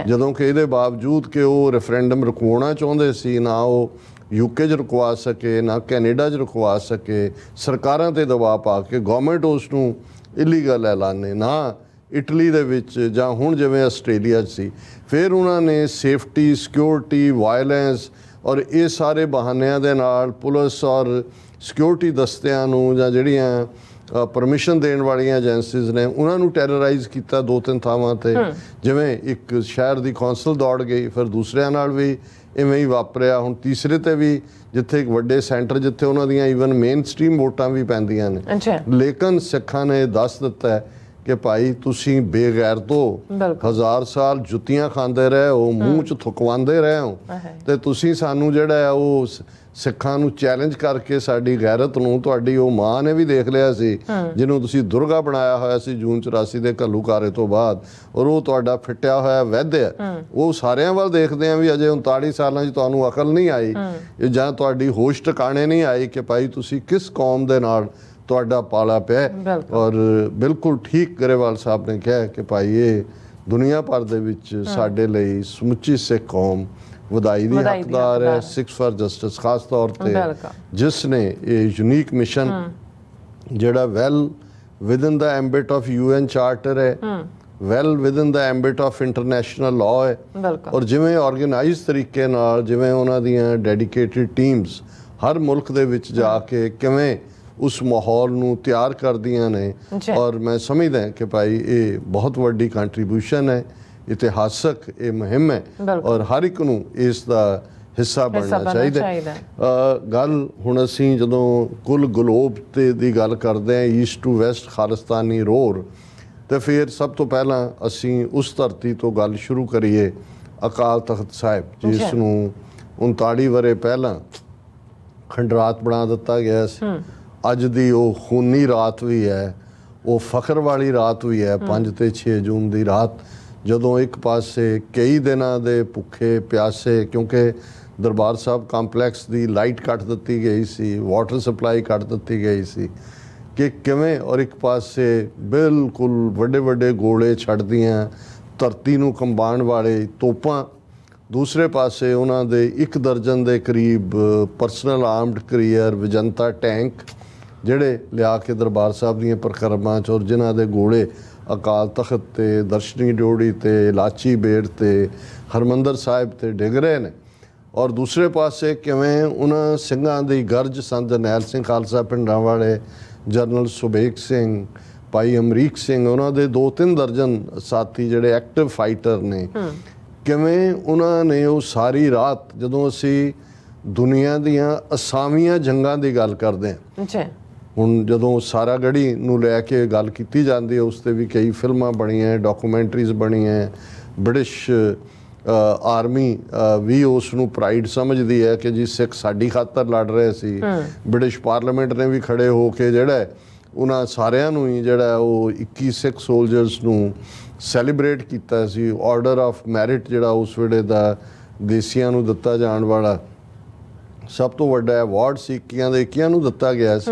ਜਦੋਂ ਕਿ ਇਹਦੇ ਬਾਵਜੂਦ ਕਿ ਉਹ ਰੈਫਰੈਂਡਮ ਰੁਕਵਾਉਣਾ ਚਾਹੁੰਦੇ ਸੀ, ਨਾ ਉਹ UK 'ਚ ਰੁਕਵਾ ਸਕੇ, ਨਾ ਕੈਨੇਡਾ 'ਚ ਰੁਕਵਾ ਸਕੇ, ਸਰਕਾਰਾਂ 'ਤੇ ਦਬਾਅ ਪਾ ਕੇ ਗੌਰਮੈਂਟ ਉਸ ਨੂੰ ਇਲੀਗਲ ਐਲਾਨੇ, ਨਾ ਇਟਲੀ ਦੇ ਵਿੱਚ ਜਾਂ ਹੁਣ ਜਿਵੇਂ ਆਸਟ੍ਰੇਲੀਆ 'ਚ ਸੀ। ਫਿਰ ਉਹਨਾਂ ਨੇ ਸੇਫਟੀ, ਸਿਕਿਉਰਿਟੀ, ਵਾਇਲੈਂਸ ਔਰ ਇਹ ਸਾਰੇ ਬਹਾਨਿਆਂ ਦੇ ਨਾਲ ਪੁਲਿਸ ਔਰ ਸਿਕਿਉਰਿਟੀ ਦਸਤਿਆਂ ਨੂੰ ਜਾਂ ਜਿਹੜੀਆਂ ਪਰਮਿਸ਼ਨ ਦੇਣ ਵਾਲੀਆਂ ਏਜੰਸੀਜ਼ ਨੇ ਉਹਨਾਂ ਨੂੰ ਟੈਰਰਾਈਜ਼ ਕੀਤਾ 2-3 ਥਾਵਾਂ ਤੇ। ਜਿਵੇਂ ਇੱਕ ਸ਼ਹਿਰ ਦੀ ਕੌਂਸਲ ਦੌੜ ਗਈ, ਫਿਰ ਦੂਸਰਿਆਂ ਨਾਲ ਵੀ ਇਵੇਂ ਹੀ ਵਾਪਰਿਆ। ਹੁਣ ਤੀਸਰੇ ਤੇ ਵੀ ਜਿੱਥੇ ਇੱਕ ਵੱਡੇ ਸੈਂਟਰ ਜਿੱਥੇ ਉਹਨਾਂ ਦੀਆਂ ਈਵਨ ਮੇਨ ਸਟ੍ਰੀਮ ਵੋਟਾਂ ਵੀ ਪੈਂਦੀਆਂ ਨੇ, ਲੇਕਿਨ ਸਿੱਖਾਂ ਨੇ ਦੱਸ ਦਿੱਤਾ ਹੈ ਕਿ ਭਾਈ ਤੁਸੀਂ ਬੇਗੈਰ ਤੋਂ 1000 ਸਾਲ ਜੁੱਤੀਆਂ ਖਾਂਦੇ ਰਹੇ ਹੋ, ਮੂੰਹ 'ਚ ਥੁਕਵਾਉਂਦੇ ਰਹੇ ਹੋ, ਤੇ ਤੁਸੀਂ ਸਾਨੂੰ ਜਿਹੜਾ ਹੈ ਉਹ ਸਿੱਖਾਂ ਨੂੰ ਚੈਲੰਜ ਕਰਕੇ ਸਾਡੀ ਗੈਰਤ ਨੂੰ, ਤੁਹਾਡੀ ਉਹ ਮਾਂ ਨੇ ਵੀ ਦੇਖ ਲਿਆ ਸੀ ਜਿਹਨੂੰ ਤੁਸੀਂ ਦੁਰਗਾ ਬਣਾਇਆ ਹੋਇਆ ਸੀ ਜੂਨ 84 ਦੇ ਘੱਲੂਘਾਰੇ ਤੋਂ ਬਾਅਦ, ਔਰ ਉਹ ਤੁਹਾਡਾ ਫਿੱਟਿਆ ਹੋਇਆ ਵੈਦ ਹੈ, ਉਹ ਸਾਰਿਆਂ ਵੱਲ ਦੇਖਦੇ ਆ ਵੀ ਅਜੇ 39 ਸਾਲਾਂ 'ਚ ਤੁਹਾਨੂੰ ਅਕਲ ਨਹੀਂ ਆਈ ਜਾਂ ਤੁਹਾਡੀ ਹੋਸ਼ ਟਿਕਾਣੇ ਨਹੀਂ ਆਈ ਕਿ ਭਾਈ ਤੁਸੀਂ ਕਿਸ ਕੌਮ ਦੇ ਨਾਲ ਤੁਹਾਡਾ ਪਾਲਾ ਪਿਆ। ਔਰ ਬਿਲਕੁਲ ਠੀਕ ਗਰੇਵਾਲ ਸਾਹਿਬ ਨੇ ਕਿਹਾ ਕਿ ਭਾਈ ਇਹ ਦੁਨੀਆ ਭਰ ਦੇ ਵਿੱਚ ਸਾਡੇ ਲਈ ਸਮੁੱਚੀ ਸਿੱਖ ਕੌਮ ਵਧਾਈ ਦੀ ਹੱਕਦਾਰ ਹੈ। ਸਿੱਖਸ ਫਾਰ ਜਸਟਿਸ ਖਾਸ ਤੌਰ ਤੇ ਜਿਸ ਨੇ ਇਹ ਯੂਨੀਕ ਮਿਸ਼ਨ ਜਿਹੜਾ ਵੈਲ ਵਿਦਨ ਦਾ ਐਂਬਿਟ ਆਫ UN ਚਾਰਟਰ ਹੈ, ਵੈਲ ਵਿਦਨ ਦਾ ਐਂਬਿਟ ਆਫ ਇੰਟਰਨੈਸ਼ਨਲ ਲਾਅ ਹੈ, ਔਰ ਜਿਵੇਂ ਆਰਗੇਨਾਈਜ਼ ਤਰੀਕੇ ਨਾਲ ਜਿਵੇਂ ਉਹਨਾਂ ਦੀਆਂ ਡੈਡੀਕੇਟਿਡ ਟੀਮਸ ਹਰ ਮੁਲਕ ਦੇ ਵਿੱਚ ਜਾ ਕੇ ਕਿਵੇਂ ਉਸ ਮਾਹੌਲ ਨੂੰ ਤਿਆਰ ਕਰਦੀਆਂ ਨੇ। ਔਰ ਮੈਂ ਸਮਝਦਾ ਕਿ ਭਾਈ ਇਹ ਬਹੁਤ ਵੱਡੀ ਕੰਟਰੀਬਿਊਸ਼ਨ ਹੈ, ਇਤਿਹਾਸਕ ਇਹ ਮੁਹਿੰਮ ਹੈ, ਔਰ ਹਰ ਇੱਕ ਨੂੰ ਇਸ ਦਾ ਹਿੱਸਾ ਬਣਨਾ ਚਾਹੀਦਾ। ਗੱਲ ਹੁਣ ਅਸੀਂ ਜਦੋਂ ਕੁੱਲ ਗਲੋਬ ਤੇ ਦੀ ਗੱਲ ਕਰਦੇ ਹਾਂ, East to West Khalistani roar, ਤੇ ਫਿਰ ਸਭ ਤੋਂ ਪਹਿਲਾਂ ਅਸੀਂ ਉਸ ਧਰਤੀ ਤੋਂ ਗੱਲ ਸ਼ੁਰੂ ਕਰੀਏ, ਅਕਾਲ ਤਖਤ ਸਾਹਿਬ, ਜਿਸ ਨੂੰ 39 ਵਰ੍ਹੇ ਪਹਿਲਾਂ ਖੰਡਰਾਤ ਬਣਾ ਦਿੱਤਾ ਗਿਆ ਸੀ। ਅੱਜ ਦੀ ਉਹ ਖੂਨੀ ਰਾਤ ਵੀ ਹੈ, ਉਹ ਫਖਰ ਵਾਲੀ ਰਾਤ ਵੀ ਹੈ, 5 ਤੇ 6 ਜੂਨ ਦੀ ਰਾਤ, ਜਦੋਂ ਇੱਕ ਪਾਸੇ ਕਈ ਦਿਨਾਂ ਦੇ ਭੁੱਖੇ ਪਿਆਸੇ, ਕਿਉਂਕਿ ਦਰਬਾਰ ਸਾਹਿਬ ਕੰਪਲੈਕਸ ਦੀ ਲਾਈਟ ਕੱਟ ਦਿੱਤੀ ਗਈ ਸੀ, ਵਾਟਰ ਸਪਲਾਈ ਕੱਟ ਦਿੱਤੀ ਗਈ ਸੀ, ਕਿ ਕਿਵੇਂ, ਔਰ ਇੱਕ ਪਾਸੇ ਬਿਲਕੁਲ ਵੱਡੇ ਵੱਡੇ ਗੋਲੇ ਛੱਡਦੀਆਂ ਧਰਤੀ ਨੂੰ ਕੰਬਾਉਣ ਵਾਲੇ ਤੋਪਾਂ, ਦੂਸਰੇ ਪਾਸੇ ਉਹਨਾਂ ਦੇ 1 ਦਰਜਨ ਦੇ ਕਰੀਬ ਪਰਸਨਲ ਆਰਮਡ ਕੈਰੀਅਰ ਵਿਜੰਤਾ ਟੈਂਕ ਜਿਹੜੇ ਲਿਆ ਕੇ ਦਰਬਾਰ ਸਾਹਿਬ ਦੀਆਂ ਪਰਿਕਰਮਾ 'ਚ, ਔਰ ਜਿਨ੍ਹਾਂ ਦੇ ਗੋਲੇ ਅਕਾਲ ਤਖਤ ਤੇ, ਦਰਸ਼ਨੀ ਡਿਓੜੀ ਤੇ, ਲਾਚੀ ਬੇੜ ਤੇ, ਹਰਮੰਦਰ ਸਾਹਿਬ ਤੇ ਡਿੱਗ ਰਹੇ ਨੇ। ਔਰ ਦੂਸਰੇ ਪਾਸੇ ਕਿਵੇਂ ਉਹਨਾਂ ਸਿੰਘਾਂ ਦੀ ਗਰਜ, ਸੰਤ ਜਰਨੈਲ ਸਿੰਘ ਖਾਲਸਾ ਪਿੰਡਾਂ ਵਾਲੇ, ਜਨਰਲ ਸੁਬੇਗ ਸਿੰਘ, ਭਾਈ ਅਮਰੀਕ ਸਿੰਘ, ਉਹਨਾਂ ਦੇ 2-3 ਦਰਜਨ ਸਾਥੀ ਜਿਹੜੇ ਐਕਟਿਵ ਫਾਈਟਰ ਨੇ, ਕਿਵੇਂ ਉਹਨਾਂ ਨੇ ਉਹ ਸਾਰੀ ਰਾਤ, ਜਦੋਂ ਅਸੀਂ ਦੁਨੀਆ ਦੀਆਂ ਅਸਾਮੀਆਂ ਜੰਗਾਂ ਦੀ ਗੱਲ ਕਰਦੇ ਹਾਂ, ਹੁਣ ਜਦੋਂ ਸਾਰਾ ਗੜੀ ਨੂੰ ਲੈ ਕੇ ਗੱਲ ਕੀਤੀ ਜਾਂਦੀ ਹੈ, ਉਸ 'ਤੇ ਵੀ ਕਈ ਫਿਲਮਾਂ ਬਣੀਆਂ, ਡਾਕੂਮੈਂਟਰੀਜ਼ ਬਣੀਆਂ, ਬ੍ਰਿਟਿਸ਼ ਆਰਮੀ ਵੀ ਉਸ ਨੂੰ ਪ੍ਰਾਈਡ ਸਮਝਦੀ ਹੈ ਕਿ ਜੀ ਸਿੱਖ ਸਾਡੀ ਖਾਤਰ ਲੜ ਰਹੇ ਸੀ। ਬ੍ਰਿਟਿਸ਼ ਪਾਰਲੀਮੈਂਟ ਨੇ ਵੀ ਖੜੇ ਹੋ ਕੇ ਜਿਹੜਾ ਉਹਨਾਂ ਸਾਰਿਆਂ ਨੂੰ ਹੀ ਜਿਹੜਾ ਉਹ 21 ਸਿੱਖ ਸੋਲਜਰਸ ਨੂੰ ਸੈਲੀਬ੍ਰੇਟ ਕੀਤਾ ਸੀ। ਆਰਡਰ ਆਫ ਮੈਰਿਟ ਜਿਹੜਾ ਉਸ ਵੇਲੇ ਦਾ ਦੇਸੀਆਂ ਨੂੰ ਦਿੱਤਾ ਜਾਣ ਵਾਲਾ ਸਭ ਤੋਂ ਵੱਡਾ ਐਵਾਰਡ ਸੀ, 21 ਦੇ 21 ਨੂੰ ਦਿੱਤਾ ਗਿਆ ਸੀ।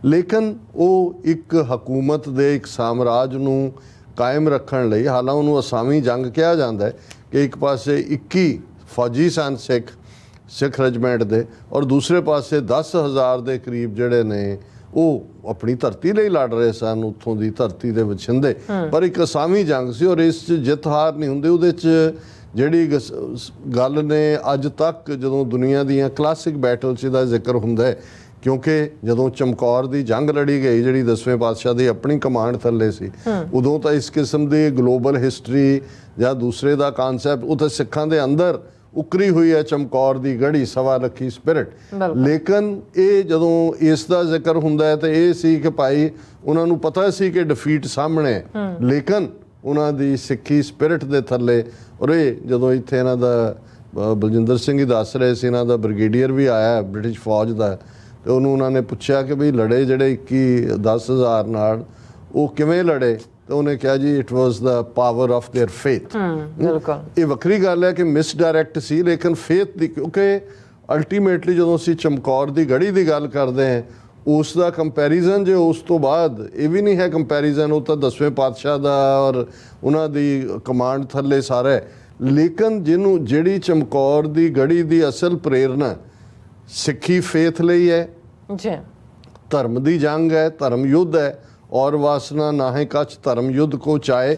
ਲੇਕਿਨ ਉਹ ਇੱਕ ਹਕੂਮਤ ਦੇ ਇੱਕ ਸਾਮਰਾਜ ਨੂੰ ਕਾਇਮ ਰੱਖਣ ਲਈ, ਹਾਲਾਂ ਉਹਨੂੰ ਅਸਾਮੀ ਜੰਗ ਕਿਹਾ ਜਾਂਦਾ ਹੈ, ਕਿ ਇੱਕ ਪਾਸੇ 21 ਫੌਜੀ ਸਨ ਸਿੱਖ ਰੈਜੀਮੈਂਟ ਦੇ, ਔਰ ਦੂਸਰੇ ਪਾਸੇ 10,000 ਦੇ ਕਰੀਬ ਜਿਹੜੇ ਨੇ ਉਹ ਆਪਣੀ ਧਰਤੀ ਲਈ ਲੜ ਰਹੇ ਸਨ, ਉੱਥੋਂ ਦੀ ਧਰਤੀ ਦੇ ਵਛਿੰਦੇ। ਪਰ ਇੱਕ ਅਸਾਮੀ ਜੰਗ ਸੀ, ਔਰ ਇਸ 'ਚ ਜਿੱਤ ਹਾਰ ਨਹੀਂ ਹੁੰਦੀ। ਉਹਦੇ 'ਚ ਜਿਹੜੀ ਗੱਲ ਨੇ ਅੱਜ ਤੱਕ ਜਦੋਂ ਦੁਨੀਆ ਦੀਆਂ ਕਲਾਸਿਕ ਬੈਟਲਸ ਦਾ ਜ਼ਿਕਰ ਹੁੰਦਾ ਹੈ, ਕਿਉਂਕਿ ਜਦੋਂ ਚਮਕੌਰ ਦੀ ਜੰਗ ਲੜੀ ਗਈ ਜਿਹੜੀ 10ਵੇਂ ਪਾਤਸ਼ਾਹ ਦੀ ਆਪਣੀ ਕਮਾਂਡ ਥੱਲੇ ਸੀ, ਉਦੋਂ ਤਾਂ ਇਸ ਕਿਸਮ ਦੀ ਗਲੋਬਲ ਹਿਸਟਰੀ ਜਾਂ ਦੂਸਰੇ ਦਾ ਕਾਨਸੈਪਟ ਉਹ ਤਾਂ ਸਿੱਖਾਂ ਦੇ ਅੰਦਰ ਉਕਰੀ ਹੋਈ ਹੈ, ਚਮਕੌਰ ਦੀ ਗੜੀ, 1.25 ਲੱਖੀ ਸਪਿਰਿਟ। ਲੇਕਿਨ ਇਹ ਜਦੋਂ ਇਸ ਦਾ ਜ਼ਿਕਰ ਹੁੰਦਾ ਹੈ ਤਾਂ ਇਹ ਸੀ ਕਿ ਭਾਈ ਉਹਨਾਂ ਨੂੰ ਪਤਾ ਸੀ ਕਿ ਡਿਫੀਟ ਸਾਹਮਣੇ ਹੈ, ਲੇਕਿਨ ਉਹਨਾਂ ਦੀ ਸਿੱਖੀ ਸਪਿਰਿਟ ਦੇ ਥੱਲੇ। ਔਰ ਇਹ ਜਦੋਂ ਇੱਥੇ ਇਹਨਾਂ ਦਾ ਬਲਜਿੰਦਰ ਸਿੰਘ ਹੀ ਦੱਸ ਰਹੇ ਸੀ, ਇਹਨਾਂ ਦਾ ਬ੍ਰਿਗੇਡੀਅਰ ਵੀ ਆਇਆ ਬ੍ਰਿਟਿਸ਼ ਫੌਜ ਦਾ, ਤੇ ਉਹਨੂੰ ਉਹਨਾਂ ਨੇ ਪੁੱਛਿਆ ਕਿ ਬਈ ਲੜੇ ਜਿਹੜੇ 10,000 ਨਾਲ ਉਹ ਕਿਵੇਂ ਲੜੇ, ਤੇ ਉਹਨੇ ਕਿਹਾ ਜੀ it was the power of there faith. ਇਹ ਵੱਖਰੀ ਗੱਲ ਹੈ ਕਿ ਮਿਸਡਾਇਰੈਕਟ ਸੀ, ਲੇਕਿਨ ਫੇਥ ਦੀ, ਕਿਉਂਕਿ ਅਲਟੀਮੇਟਲੀ ਜਦੋਂ ਅਸੀਂ ਚਮਕੌਰ ਦੀ ਗੜੀ ਦੀ ਗੱਲ ਕਰਦੇ ਹਾਂ, ਉਸ ਦਾ ਕੰਪੈਰੀਜ਼ਨ ਜੇ ਉਸ ਤੋਂ ਬਾਅਦ ਇਹ ਵੀ ਨਹੀਂ ਹੈ ਕੰਪੈਰੀਜ਼ਨ, ਉਹ ਤਾਂ 10ਵੇਂ ਪਾਤਸ਼ਾਹ ਦਾ ਔਰ ਉਹਨਾਂ ਦੀ ਕਮਾਂਡ ਥੱਲੇ ਸਾਰਾ ਹੈ। ਲੇਕਿਨ ਜਿਹੜੀ ਚਮਕੌਰ ਦੀ ਗੜੀ ਦੀ ਅਸਲ ਪ੍ਰੇਰਨਾ ਸਿੱਖੀ ਫੇਥ ਲਈ ਹੈ, ਧਰਮ ਦੀ ਜੰਗ ਹੈ, ਧਰਮ ਯੁੱਧ ਹੈ, ਔਰ ਵਾਸਨਾ ਨਾਹੇ ਕੱਚ ਧਰਮ ਯੁੱਧ ਕੋ ਚਾਹੇ।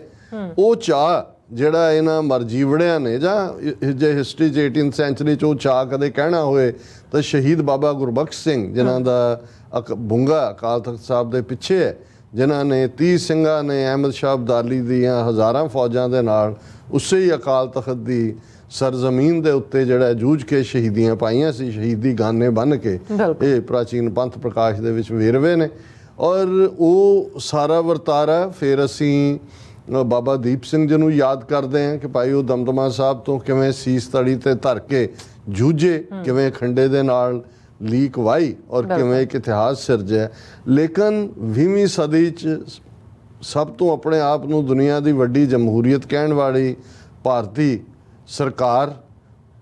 ਉਹ ਚਾਹ ਜਿਹੜਾ ਇਹਨਾਂ ਮਰਜੀਵੜਿਆਂ ਨੇ, ਜਾਂ ਜੇ ਹਿਸਟਰੀ 'ਚ 18th ਸੈਂਚਰੀ 'ਚ ਉਹ ਚਾਹ ਕਦੇ ਕਹਿਣਾ ਹੋਏ ਤਾਂ ਸ਼ਹੀਦ ਬਾਬਾ ਗੁਰਬਖਸ਼ ਸਿੰਘ, ਜਿਨ੍ਹਾਂ ਦਾ ਬੁੰਗਾ ਅਕਾਲ ਤਖਤ ਸਾਹਿਬ ਦੇ ਪਿੱਛੇ ਹੈ, ਜਿਨ੍ਹਾਂ ਨੇ 30 ਸਿੰਘਾਂ ਨੇ ਅਹਿਮਦ ਸ਼ਾਹ ਅਬਦਾਲੀ ਦੀਆਂ ਹਜ਼ਾਰਾਂ ਫੌਜਾਂ ਦੇ ਨਾਲ ਉਸੇ ਹੀ ਅਕਾਲ ਤਖਤ ਦੀ ਸਰਜ਼ਮੀਨ ਦੇ ਉੱਤੇ ਜਿਹੜਾ ਜੂਝ ਕੇ ਸ਼ਹੀਦੀਆਂ ਪਾਈਆਂ ਸੀ, ਸ਼ਹੀਦੀ ਗਾਨੇ ਬੰਨ੍ਹ ਕੇ। ਇਹ ਪ੍ਰਾਚੀਨ ਪੰਥ ਪ੍ਰਕਾਸ਼ ਦੇ ਵਿੱਚ ਵੇਰਵੇ ਨੇ। ਔਰ ਉਹ ਸਾਰਾ ਵਰਤਾਰਾ ਫਿਰ ਅਸੀਂ ਬਾਬਾ ਦੀਪ ਸਿੰਘ ਜੀ ਨੂੰ ਯਾਦ ਕਰਦੇ ਹਾਂ ਕਿ ਭਾਈ ਉਹ ਦਮਦਮਾ ਸਾਹਿਬ ਤੋਂ ਕਿਵੇਂ ਸੀਸ ਤਲੀ ਤੇ ਧਰ ਕੇ ਜੂਝੇ, ਕਿਵੇਂ ਖੰਡੇ ਦੇ ਨਾਲ ਲੀਕ ਵਾਈ ਔਰ ਕਿਵੇਂ ਇੱਕ ਇਤਿਹਾਸ ਸਿਰਜਿਆ। ਲੇਕਿਨ 20ਵੀਂ ਸਦੀ 'ਚ ਸਭ ਤੋਂ ਆਪਣੇ ਆਪ ਨੂੰ ਦੁਨੀਆ ਦੀ ਵੱਡੀ ਜਮਹੂਰੀਅਤ ਕਹਿਣ ਵਾਲੀ ਭਾਰਤੀ ਸਰਕਾਰ,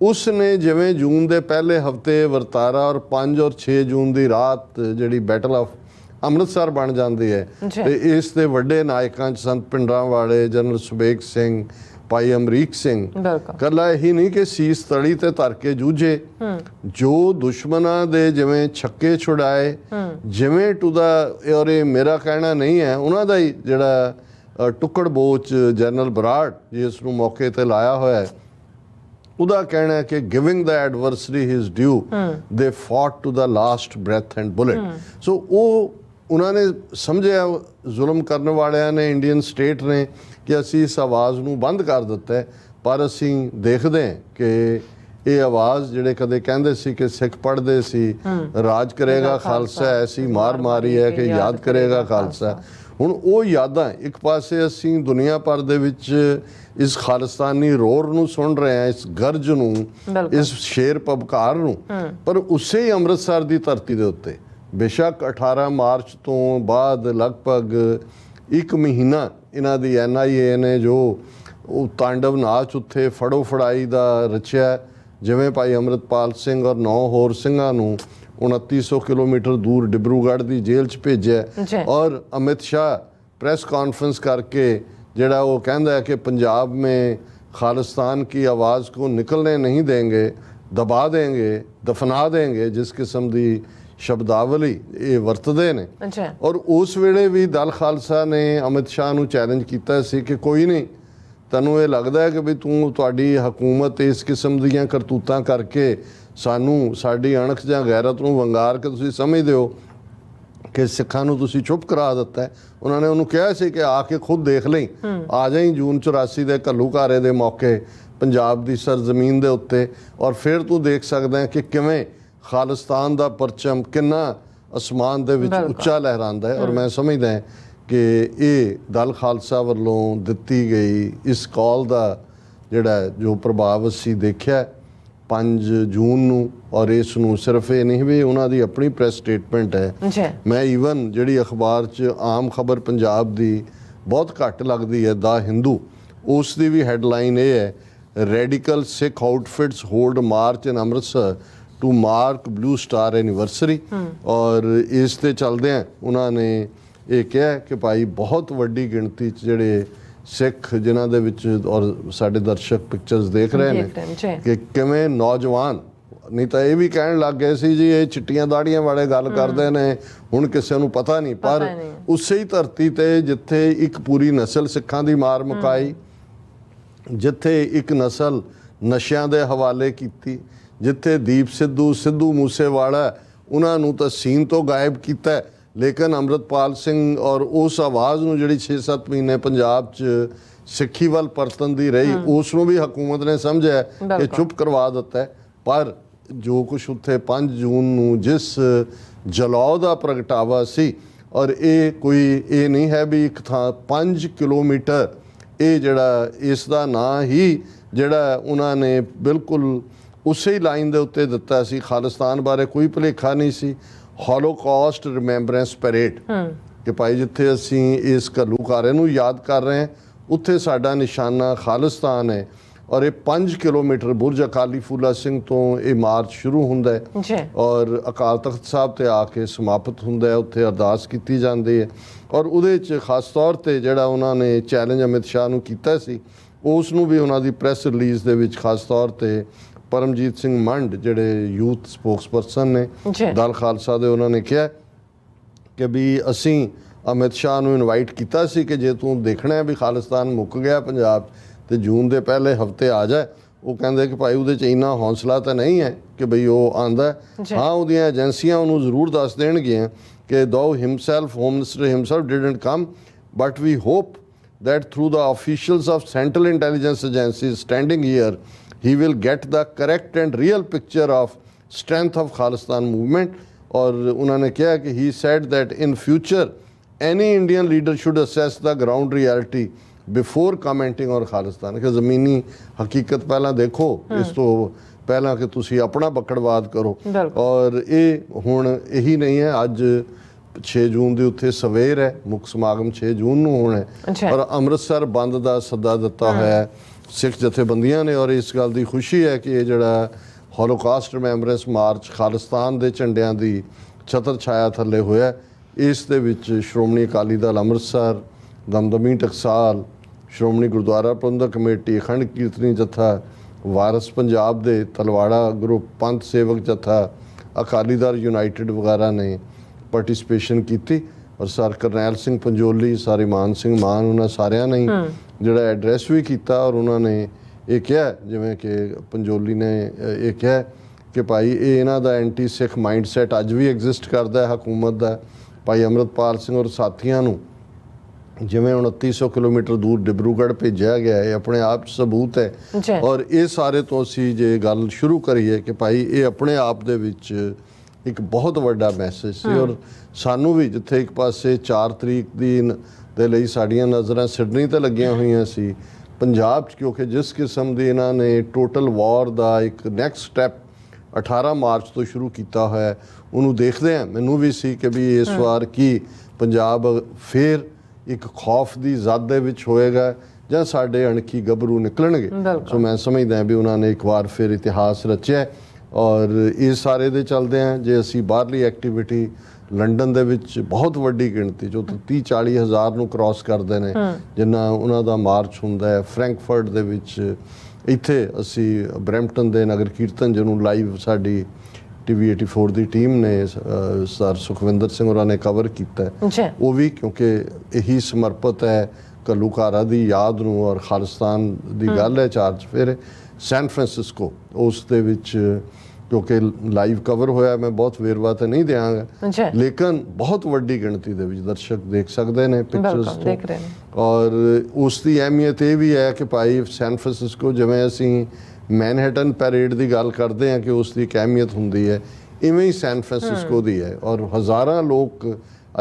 ਉਸ ਨੇ ਜਿਵੇਂ ਜੂਨ ਦੇ ਪਹਿਲੇ ਹਫਤੇ ਵਰਤਾਰਾ ਔਰ 5 ਔਰ 6 ਜੂਨ ਦੀ ਰਾਤ ਜਿਹੜੀ ਬੈਟਲ ਆਫ ਅੰਮ੍ਰਿਤਸਰ ਬਣ ਜਾਂਦੀ ਹੈ, ਤੇ ਇਸ ਦੇ ਵੱਡੇ ਨਾਇਕਾਂ 'ਚ ਸੰਤ ਭਿੰਡਰਾਂਵਾਲੇ, ਜਨਰਲ ਸੁਬੇਗ ਸਿੰਘ, ਭਾਈ ਅਮਰੀਕ ਸਿੰਘ। ਕੱਲਾ ਇਹੀ ਨਹੀਂ ਕਿ ਸੀਸ ਤਲੀ ਤੇ ਧਰ ਕੇ ਜੂਝੇ, ਜੋ ਦੁਸ਼ਮਣਾਂ ਦੇ ਜਿਵੇਂ ਛੱਕੇ ਛੁਡਾਏ, ਜਿਵੇਂ ਟੂ ਦਾ, ਔਰ ਇਹ ਮੇਰਾ ਕਹਿਣਾ ਨਹੀਂ ਹੈ, ਉਹਨਾਂ ਦਾ ਹੀ ਜਿਹੜਾ ਟੁੱਕੜ ਬੋਚ ਜਨਰਲ ਬਰਾੜ ਜਿਸ ਨੂੰ ਮੌਕੇ ਤੇ ਲਾਇਆ ਹੋਇਆ ਹੈ, ਉਹਦਾ ਕਹਿਣਾ ਹੈ ਕਿ giving the ਐਡਵਰਸਰੀ his due, they fought to the last breath and bullet. So ਉਹ ਉਹਨਾਂ ਨੇ ਸਮਝਿਆ, ਜ਼ੁਲਮ ਕਰਨ ਵਾਲਿਆਂ ਨੇ, ਇੰਡੀਅਨ ਸਟੇਟ ਨੇ, ਕਿ ਅਸੀਂ ਇਸ ਆਵਾਜ਼ ਨੂੰ ਬੰਦ ਕਰ ਦਿੱਤਾ ਹੈ। ਪਰ ਅਸੀਂ ਦੇਖਦੇ ਹਾਂ ਕਿ ਇਹ ਆਵਾਜ਼, ਜਿਹੜੇ ਕਦੇ ਕਹਿੰਦੇ ਸੀ ਕਿ ਸਿੱਖ ਪੜ੍ਹਦੇ ਸੀ ਰਾਜ ਕਰੇਗਾ ਖਾਲਸਾ, ਐਸੀ ਮਾਰ ਮਾਰੀ ਹੈ ਕਿ ਯਾਦ ਕਰੇਗਾ ਖਾਲਸਾ। ਹੁਣ ਉਹ ਯਾਦਾਂ, ਇੱਕ ਪਾਸੇ ਅਸੀਂ ਦੁਨੀਆ ਭਰ ਦੇ ਵਿੱਚ ਇਸ ਖਾਲਿਸਤਾਨੀ ਰੋਰ ਨੂੰ ਸੁਣ ਰਹੇ ਹਾਂ, ਇਸ ਗਰਜ ਨੂੰ, ਇਸ ਸ਼ੇਰ ਪਬਕਾਰ ਨੂੰ, ਪਰ ਉਸੇ ਹੀ ਅੰਮ੍ਰਿਤਸਰ ਦੀ ਧਰਤੀ ਦੇ ਉੱਤੇ ਬੇਸ਼ੱਕ 18 ਮਾਰਚ ਤੋਂ ਬਾਅਦ ਲਗਭਗ 1 ਮਹੀਨਾ ਇਹਨਾਂ ਦੀ NIA ਨੇ ਜੋ ਉਹ ਤਾਂਡਵ ਨਾਚ ਉੱਥੇ ਫੜੋ ਫੜਾਈ ਦਾ ਰਚਿਆ, ਜਿਵੇਂ ਭਾਈ ਅੰਮ੍ਰਿਤਪਾਲ ਸਿੰਘ ਔਰ 9 ਹੋਰ ਸਿੰਘਾਂ ਨੂੰ 2900 ਕਿਲੋਮੀਟਰ ਦੂਰ ਡਿਬਰੂਗੜ੍ਹ ਦੀ ਜੇਲ੍ਹ 'ਚ ਭੇਜਿਆ। ਔਰ ਅਮਿਤ ਸ਼ਾਹ ਪ੍ਰੈਸ ਕਾਨਫਰੰਸ ਕਰਕੇ ਜਿਹੜਾ ਉਹ ਕਹਿੰਦਾ ਹੈ ਕਿ ਪੰਜਾਬ में खालिस्तान की आवाज़ को निकलने नहीं देंगे, दबा देंगे, दफना देंगे, जिस किस्म ਦੀ ਸ਼ਬਦਾਵਲੀ ਇਹ ਵਰਤਦੇ ਨੇ। ਔਰ ਉਸ ਵੇਲੇ ਵੀ ਦਲ ਖਾਲਸਾ ਨੇ ਅਮਿਤ ਸ਼ਾਹ ਨੂੰ ਚੈਲੰਜ ਕੀਤਾ ਸੀ ਕਿ ਕੋਈ ਨਹੀਂ, ਤੈਨੂੰ ਇਹ ਲੱਗਦਾ ਹੈ ਕਿ ਵੀ ਤੁਹਾਡੀ ਹਕੂਮਤ ਇਸ ਕਿਸਮ ਦੀਆਂ ਕਰਤੂਤਾਂ ਕਰਕੇ ਸਾਨੂੰ, ਸਾਡੀ ਅਣਖ ਜਾਂ ਗੈਰਤ ਨੂੰ ਵੰਗਾਰ ਕੇ ਤੁਸੀਂ ਸਮਝਦੇ ਹੋ ਕਿ ਸਿੱਖਾਂ ਨੂੰ ਤੁਸੀਂ ਚੁੱਪ ਕਰਾ ਦਿੱਤਾ ਹੈ। ਉਹਨਾਂ ਨੇ ਉਹਨੂੰ ਕਿਹਾ ਸੀ ਕਿ ਆ ਕੇ ਖੁਦ ਦੇਖ ਲਈ, ਆ ਜਾਈ ਜੂਨ 84 ਦੇ ਘੱਲੂਘਾਰੇ ਦੇ ਮੌਕੇ ਪੰਜਾਬ ਦੀ ਸਰਜ਼ਮੀਨ ਦੇ ਉੱਤੇ, ਔਰ ਫਿਰ ਤੂੰ ਦੇਖ ਸਕਦਾ ਹੈ ਕਿ ਕਿਵੇਂ ਖਾਲਿਸਤਾਨ ਦਾ ਪਰਚਮ ਕਿੰਨਾ ਅਸਮਾਨ ਦੇ ਵਿੱਚ ਉੱਚਾ ਲਹਿਰਾਉਂਦਾ ਹੈ। ਔਰ ਮੈਂ ਸਮਝਦਾ ਕਿ ਇਹ ਦਲ ਖਾਲਸਾ ਵੱਲੋਂ ਦਿੱਤੀ ਗਈ ਇਸ ਕਾਲ ਦਾ ਜਿਹੜਾ ਜੋ ਪ੍ਰਭਾਵ ਅਸੀਂ ਦੇਖਿਆ 5 ਜੂਨ ਨੂੰ, ਔਰ ਇਸ ਨੂੰ ਸਿਰਫ ਇਹ ਨਹੀਂ ਵੀ ਉਹਨਾਂ ਦੀ ਆਪਣੀ ਪ੍ਰੈਸ ਸਟੇਟਮੈਂਟ ਹੈ, ਮੈਂ ਈਵਨ ਜਿਹੜੀ ਅਖਬਾਰ 'ਚ ਆਮ ਖਬਰ ਪੰਜਾਬ ਦੀ ਬਹੁਤ ਘੱਟ ਲੱਗਦੀ ਹੈ, ਦਾ ਹਿੰਦੂ, ਉਸ ਦੀ ਵੀ ਹੈਡਲਾਈਨ ਇਹ ਹੈ, radical Sikh outfits hold march in Amritsar to mark blue star anniversary. ਔਰ ਇਸ ਤੇ ਚੱਲਦਿਆਂ ਉਹਨਾਂ ਨੇ ਇਹ ਕਿਹਾ ਕਿ ਭਾਈ ਬਹੁਤ ਵੱਡੀ ਗਿਣਤੀ 'ਚ ਜਿਹੜੇ ਸਿੱਖ, ਜਿਨ੍ਹਾਂ ਦੇ ਵਿੱਚ ਔਰ ਸਾਡੇ ਦਰਸ਼ਕ ਪਿਕਚਰਸ ਦੇਖ ਰਹੇ ਨੇ ਕਿ ਕਿਵੇਂ ਨੌਜਵਾਨ, ਨਹੀਂ ਤਾਂ ਇਹ ਵੀ ਕਹਿਣ ਲੱਗ ਗਏ ਸੀ ਜੀ ਇਹ ਚਿੱਟੀਆਂ ਦਾੜੀਆਂ ਵਾਲੇ ਗੱਲ ਕਰਦੇ ਨੇ, ਹੁਣ ਕਿਸੇ ਨੂੰ ਪਤਾ ਨਹੀਂ, ਪਰ ਉਸੇ ਹੀ ਧਰਤੀ ਤੇ ਜਿੱਥੇ ਇੱਕ ਪੂਰੀ ਨਸਲ ਸਿੱਖਾਂ ਦੀ ਮਾਰ ਮੁਕਾਈ, ਜਿੱਥੇ ਇੱਕ ਨਸਲ ਨਸ਼ਿਆਂ ਦੇ ਹਵਾਲੇ ਕੀਤੀ, ਜਿੱਥੇ ਦੀਪ ਸਿੱਧੂ, ਸਿੱਧੂ ਮੂਸੇਵਾਲਾ, ਉਹਨਾਂ ਨੂੰ ਤਾਂ ਸੀਨ ਤੋਂ ਗਾਇਬ ਕੀਤਾ, ਲੇਕਿਨ ਅੰਮ੍ਰਿਤਪਾਲ ਸਿੰਘ ਔਰ ਉਸ ਆਵਾਜ਼ ਨੂੰ ਜਿਹੜੀ 6-7 ਮਹੀਨੇ ਪੰਜਾਬ 'ਚ ਸਿੱਖੀ ਵੱਲ ਪਰਤਨ ਦੀ ਰਹੀ, ਉਸ ਨੂੰ ਵੀ ਹਕੂਮਤ ਨੇ ਸਮਝਿਆ ਕਿ ਚੁੱਪ ਕਰਵਾ ਦਿੱਤਾ। ਪਰ ਜੋ ਕੁਛ ਉੱਥੇ 5 ਜੂਨ ਨੂੰ ਜਿਸ ਜਲਾਉ ਦਾ ਪ੍ਰਗਟਾਵਾ ਸੀ, ਔਰ ਇਹ ਕੋਈ ਇਹ ਨਹੀਂ ਹੈ ਵੀ ਇੱਕ ਥਾਂ 5 ਕਿਲੋਮੀਟਰ, ਇਹ ਜਿਹੜਾ ਇਸ ਦਾ ਨਾਂ ਹੀ ਜਿਹੜਾ ਉਹਨਾਂ ਨੇ ਬਿਲਕੁਲ ਉਸੇ ਹੀ ਲਾਈਨ ਦੇ ਉੱਤੇ ਦਿੱਤਾ ਸੀ, ਖਾਲਿਸਤਾਨ ਬਾਰੇ ਕੋਈ ਭੁਲੇਖਾ ਨਹੀਂ ਸੀ, ਹੋਲੋਕਾਸਟ ਰਿਮੈਂਬਰੈਂਸ ਪੈਰੇਡ, ਕਿ ਭਾਈ ਜਿੱਥੇ ਅਸੀਂ ਇਸ ਘੱਲੂਘਾਰੇ ਨੂੰ ਯਾਦ ਕਰ ਰਹੇ ਹਾਂ ਉੱਥੇ ਸਾਡਾ ਨਿਸ਼ਾਨਾ ਖਾਲਿਸਤਾਨ ਹੈ। ਔਰ ਇਹ 5 ਕਿਲੋਮੀਟਰ ਬੁਰਜ ਅਕਾਲੀ ਫੂਲਾ ਸਿੰਘ ਤੋਂ ਇਹ ਮਾਰਚ ਸ਼ੁਰੂ ਹੁੰਦਾ ਹੈ ਔਰ ਅਕਾਲ ਤਖਤ ਸਾਹਿਬ ਤੇ ਆ ਕੇ ਸਮਾਪਤ ਹੁੰਦਾ ਹੈ, ਉੱਥੇ ਅਰਦਾਸ ਕੀਤੀ ਜਾਂਦੀ ਹੈ। ਔਰ ਉਹਦੇ 'ਚ ਖਾਸ ਤੌਰ ਤੇ ਜਿਹੜਾ ਉਹਨਾਂ ਨੇ ਚੈਲੰਜ ਅਮਿਤ ਸ਼ਾਹ ਨੂੰ ਕੀਤਾ ਸੀ, ਉਸ ਨੂੰ ਵੀ ਉਹਨਾਂ ਦੀ ਪ੍ਰੈਸ ਰਿਲੀਜ਼ ਦੇ ਵਿੱਚ ਖਾਸ ਤੌਰ ਤੇ ਪਰਮਜੀਤ ਸਿੰਘ ਮੰਡ ਜਿਹੜੇ ਯੂਥ ਸਪੋਕਸਪਰਸਨ ਨੇ ਦਲ ਖਾਲਸਾ ਦੇ, ਉਹਨਾਂ ਨੇ ਕਿਹਾ ਕਿ ਵੀ ਅਸੀਂ ਅਮਿਤ ਸ਼ਾਹ ਨੂੰ ਇਨਵਾਈਟ ਕੀਤਾ ਸੀ ਕਿ ਜੇ ਤੂੰ ਦੇਖਣਾ ਹੈ ਵੀ ਖਾਲਿਸਤਾਨ ਮੁੱਕ ਗਿਆ ਪੰਜਾਬ ਤੇ ਜੂਨ ਦੇ ਪਹਿਲੇ ਹਫਤੇ ਆ ਜਾਏ, ਉਹ ਕਹਿੰਦੇ ਕਿ ਭਾਈ ਉਹਦੇ 'ਚ ਇੰਨਾ ਹੌਸਲਾ ਤਾਂ ਨਹੀਂ ਹੈ ਕਿ ਬਈ ਉਹ ਆਂਦਾ। ਹਾਂ, ਉਹਦੀਆਂ ਏਜੰਸੀਆਂ ਉਹਨੂੰ ਜ਼ਰੂਰ ਦੱਸ ਦੇਣਗੀਆਂ ਕਿ though himself, Home Minister himself didn't come, but we hope that through the officials of Central Intelligence Agencies standing here, he will get the correct and real picture of strength of Khalistan movement. और उन्होंने कहा कि he said that in future any Indian leader should assess the ground reality before commenting on Khalistan, कि ज़मीनी हकीकत पहला देखो इस तो पहला कि तुसी अपना बकड़वाद करो। और ये हुण यही नहीं है, अज 6 जून ਦੇ ਉੱਤੇ ਸਵੇਰ ਹੈ, ਮੁੱਖ ਸਮਾਗਮ 6 ਜੂਨ ਨੂੰ ਹੋਣਾ ਹੈ ਔਰ ਅੰਮ੍ਰਿਤਸਰ ਬੰਦ ਦਾ ਸੱਦਾ ਦਿੱਤਾ ਹੋਇਆ ਹੈ ਸਿੱਖ ਜਥੇਬੰਦੀਆਂ ਨੇ। ਔਰ ਇਸ ਗੱਲ ਦੀ ਖੁਸ਼ੀ ਹੈ ਕਿ ਇਹ ਜਿਹੜਾ ਹੋਲੋਕਾਸਟ ਰਿਮੈਂਬਰੈਂਸ ਮਾਰਚ ਖਾਲਿਸਤਾਨ ਦੇ ਝੰਡਿਆਂ ਦੀ ਛਤਰ ਛਾਇਆ ਥੱਲੇ ਹੋਇਆ, ਇਸ ਦੇ ਵਿੱਚ ਸ਼੍ਰੋਮਣੀ ਅਕਾਲੀ ਦਲ ਅੰਮ੍ਰਿਤਸਰ, ਦਮਦਮੀ ਟਕਸਾਲ, ਸ਼੍ਰੋਮਣੀ ਗੁਰਦੁਆਰਾ ਪ੍ਰਬੰਧਕ ਕਮੇਟੀ, ਅਖੰਡ ਕੀਰਤਨੀ ਜਥਾ, ਵਾਰਸ ਪੰਜਾਬ ਦੇ ਤਲਵਾੜਾ ਗਰੁੱਪ, ਪੰਥ ਸੇਵਕ ਜਥਾ, ਅਕਾਲੀ ਦਲ ਯੂਨਾਈਟਿਡ ਵਗੈਰਾ ਨੇ ਪਾਰਟਿਸਿਪੇਸ਼ਨ ਕੀਤੀ। ਔਰ ਸਰ ਕਰਨੈਲ ਸਿੰਘ ਪੰਜੋਲੀ, ਸਰ ਇਮਾਨ ਸਿੰਘ ਮਾਨ, ਉਹਨਾਂ ਸਾਰਿਆਂ ਨੇ ਜਿਹੜਾ ਐਡਰੈਸ ਵੀ ਕੀਤਾ। ਔਰ ਉਹਨਾਂ ਨੇ ਇਹ ਕਿਹਾ, ਜਿਵੇਂ ਕਿ ਪੰਜੋਲੀ ਨੇ ਇਹ ਕਿਹਾ ਕਿ ਭਾਈ ਇਹ ਇਹਨਾਂ ਦਾ ਐਂਟੀ ਸਿੱਖ ਮਾਈਂਡਸੈਟ ਅੱਜ ਵੀ ਐਗਜ਼ਿਸਟ ਕਰਦਾ ਹੈ ਹਕੂਮਤ ਦਾ। ਭਾਈ ਅੰਮ੍ਰਿਤਪਾਲ ਸਿੰਘ ਔਰ ਸਾਥੀਆਂ ਨੂੰ ਜਿਵੇਂ 2900 ਕਿਲੋਮੀਟਰ ਦੂਰ ਡਿਬਰੂਗੜ੍ਹ ਭੇਜਿਆ ਗਿਆ, ਇਹ ਆਪਣੇ ਆਪ 'ਚ ਸਬੂਤ ਹੈ। ਔਰ ਇਹ ਸਾਰੇ ਤੋਂ ਅਸੀਂ ਜੇ ਗੱਲ ਸ਼ੁਰੂ ਕਰੀਏ ਕਿ ਭਾਈ ਇਹ ਆਪਣੇ ਆਪ ਦੇ ਵਿੱਚ ਇੱਕ ਬਹੁਤ ਵੱਡਾ ਮੈਸੇਜ ਸੀ। ਔਰ ਸਾਨੂੰ ਵੀ ਜਿੱਥੇ ਇੱਕ ਪਾਸੇ 4 ਤਰੀਕ ਦੇ ਲਈ ਸਾਡੀਆਂ ਨਜ਼ਰਾਂ ਸਿਡਨੀ 'ਤੇ ਲੱਗੀਆਂ ਹੋਈਆਂ ਸੀ, ਪੰਜਾਬ 'ਚ ਕਿਉਂਕਿ ਜਿਸ ਕਿਸਮ ਦੀ ਇਹਨਾਂ ਨੇ ਟੋਟਲ ਵਾਰ ਦਾ ਇੱਕ ਨੈਕਸਟ ਸਟੈਪ 18 ਮਾਰਚ ਤੋਂ ਸ਼ੁਰੂ ਕੀਤਾ ਹੋਇਆ, ਉਹਨੂੰ ਦੇਖਦੇ ਹਾਂ ਮੈਨੂੰ ਵੀ ਸੀ ਕਿ ਵੀ ਇਸ ਵਾਰ ਕੀ ਪੰਜਾਬ ਫਿਰ ਇੱਕ ਖੌਫ ਦੀ ਜ਼ਦ ਦੇ ਵਿੱਚ ਹੋਏਗਾ ਜਾਂ ਸਾਡੇ ਅਣਖੀ ਗੱਭਰੂ ਨਿਕਲਣਗੇ। ਸੋ ਮੈਂ ਸਮਝਦਾ ਵੀ ਉਹਨਾਂ ਨੇ ਇੱਕ ਵਾਰ ਫਿਰ ਇਤਿਹਾਸ ਰਚਿਆ। ਔਰ ਇਸ ਸਾਰੇ ਦੇ ਚਲਦੇ ਹਾਂ ਜੇ ਅਸੀਂ ਬਾਹਰਲੀ ਐਕਟੀਵਿਟੀ ਲੰਡਨ ਦੇ ਵਿੱਚ ਬਹੁਤ ਵੱਡੀ ਗਿਣਤੀ ਜੋ 30-40 ਹਜ਼ਾਰ ਨੂੰ ਕ੍ਰਾਸ ਕਰਦੇ ਨੇ ਜਿੰਨਾ ਉਹਨਾਂ ਦਾ ਮਾਰਚ ਹੁੰਦਾ ਹੈ। ਫਰੈਂਕਫਰਟ ਦੇ ਵਿੱਚ, ਇੱਥੇ ਅਸੀਂ ਬਰੈਂਪਟਨ ਦੇ ਨਗਰ ਕੀਰਤਨ ਜਿਹਨੂੰ ਲਾਈਵ ਸਾਡੀ TV 84 ਦੀ ਟੀਮ ਨੇ ਸਰ ਸੁਖਵਿੰਦਰ ਸਿੰਘ ਹੋਰਾਂ ਨੇ ਕਵਰ ਕੀਤਾ ਹੈ, ਉਹ ਵੀ ਕਿਉਂਕਿ ਇਹੀ ਸਮਰਪਿਤ ਹੈ ਘੱਲੂਘਾਰਾ ਦੀ ਯਾਦ ਨੂੰ। ਔਰ ਖਾਲਿਸਤਾਨ ਦੀ ਗੱਲ ਹੈ 4 ਚੁਫੇਰੇ ਸੈਨ ਫਰਾਂਸਿਸਕੋ, ਉਸ ਦੇ ਵਿੱਚ ਕਿਉਂਕਿ ਲਾਈਵ ਕਵਰ ਹੋਇਆ, ਮੈਂ ਬਹੁਤ ਵੇਰਵਾ ਤਾਂ ਨਹੀਂ ਦਿਆਂਗਾ ਲੇਕਿਨ ਬਹੁਤ ਵੱਡੀ ਗਿਣਤੀ ਦੇ ਵਿੱਚ ਦਰਸ਼ਕ ਦੇਖ ਸਕਦੇ ਨੇ ਪਿਕਚਰਸ ਤੋਂ। ਔਰ ਉਸ ਦੀ ਅਹਿਮੀਅਤ ਇਹ ਵੀ ਹੈ ਕਿ ਭਾਈ ਸੈਨ ਫਰਾਂਸਿਸਕੋ ਜਿਵੇਂ ਅਸੀਂ ਮੈਨਹਟਨ ਪੈਰੇਡ ਦੀ ਗੱਲ ਕਰਦੇ ਹਾਂ ਕਿ ਉਸ ਦੀ ਇੱਕ ਅਹਿਮੀਅਤ ਹੁੰਦੀ ਹੈ, ਇਵੇਂ ਹੀ ਸੈਨ ਫਰਾਂਸਿਸਕੋ ਦੀ ਹੈ। ਔਰ ਹਜ਼ਾਰਾਂ ਲੋਕ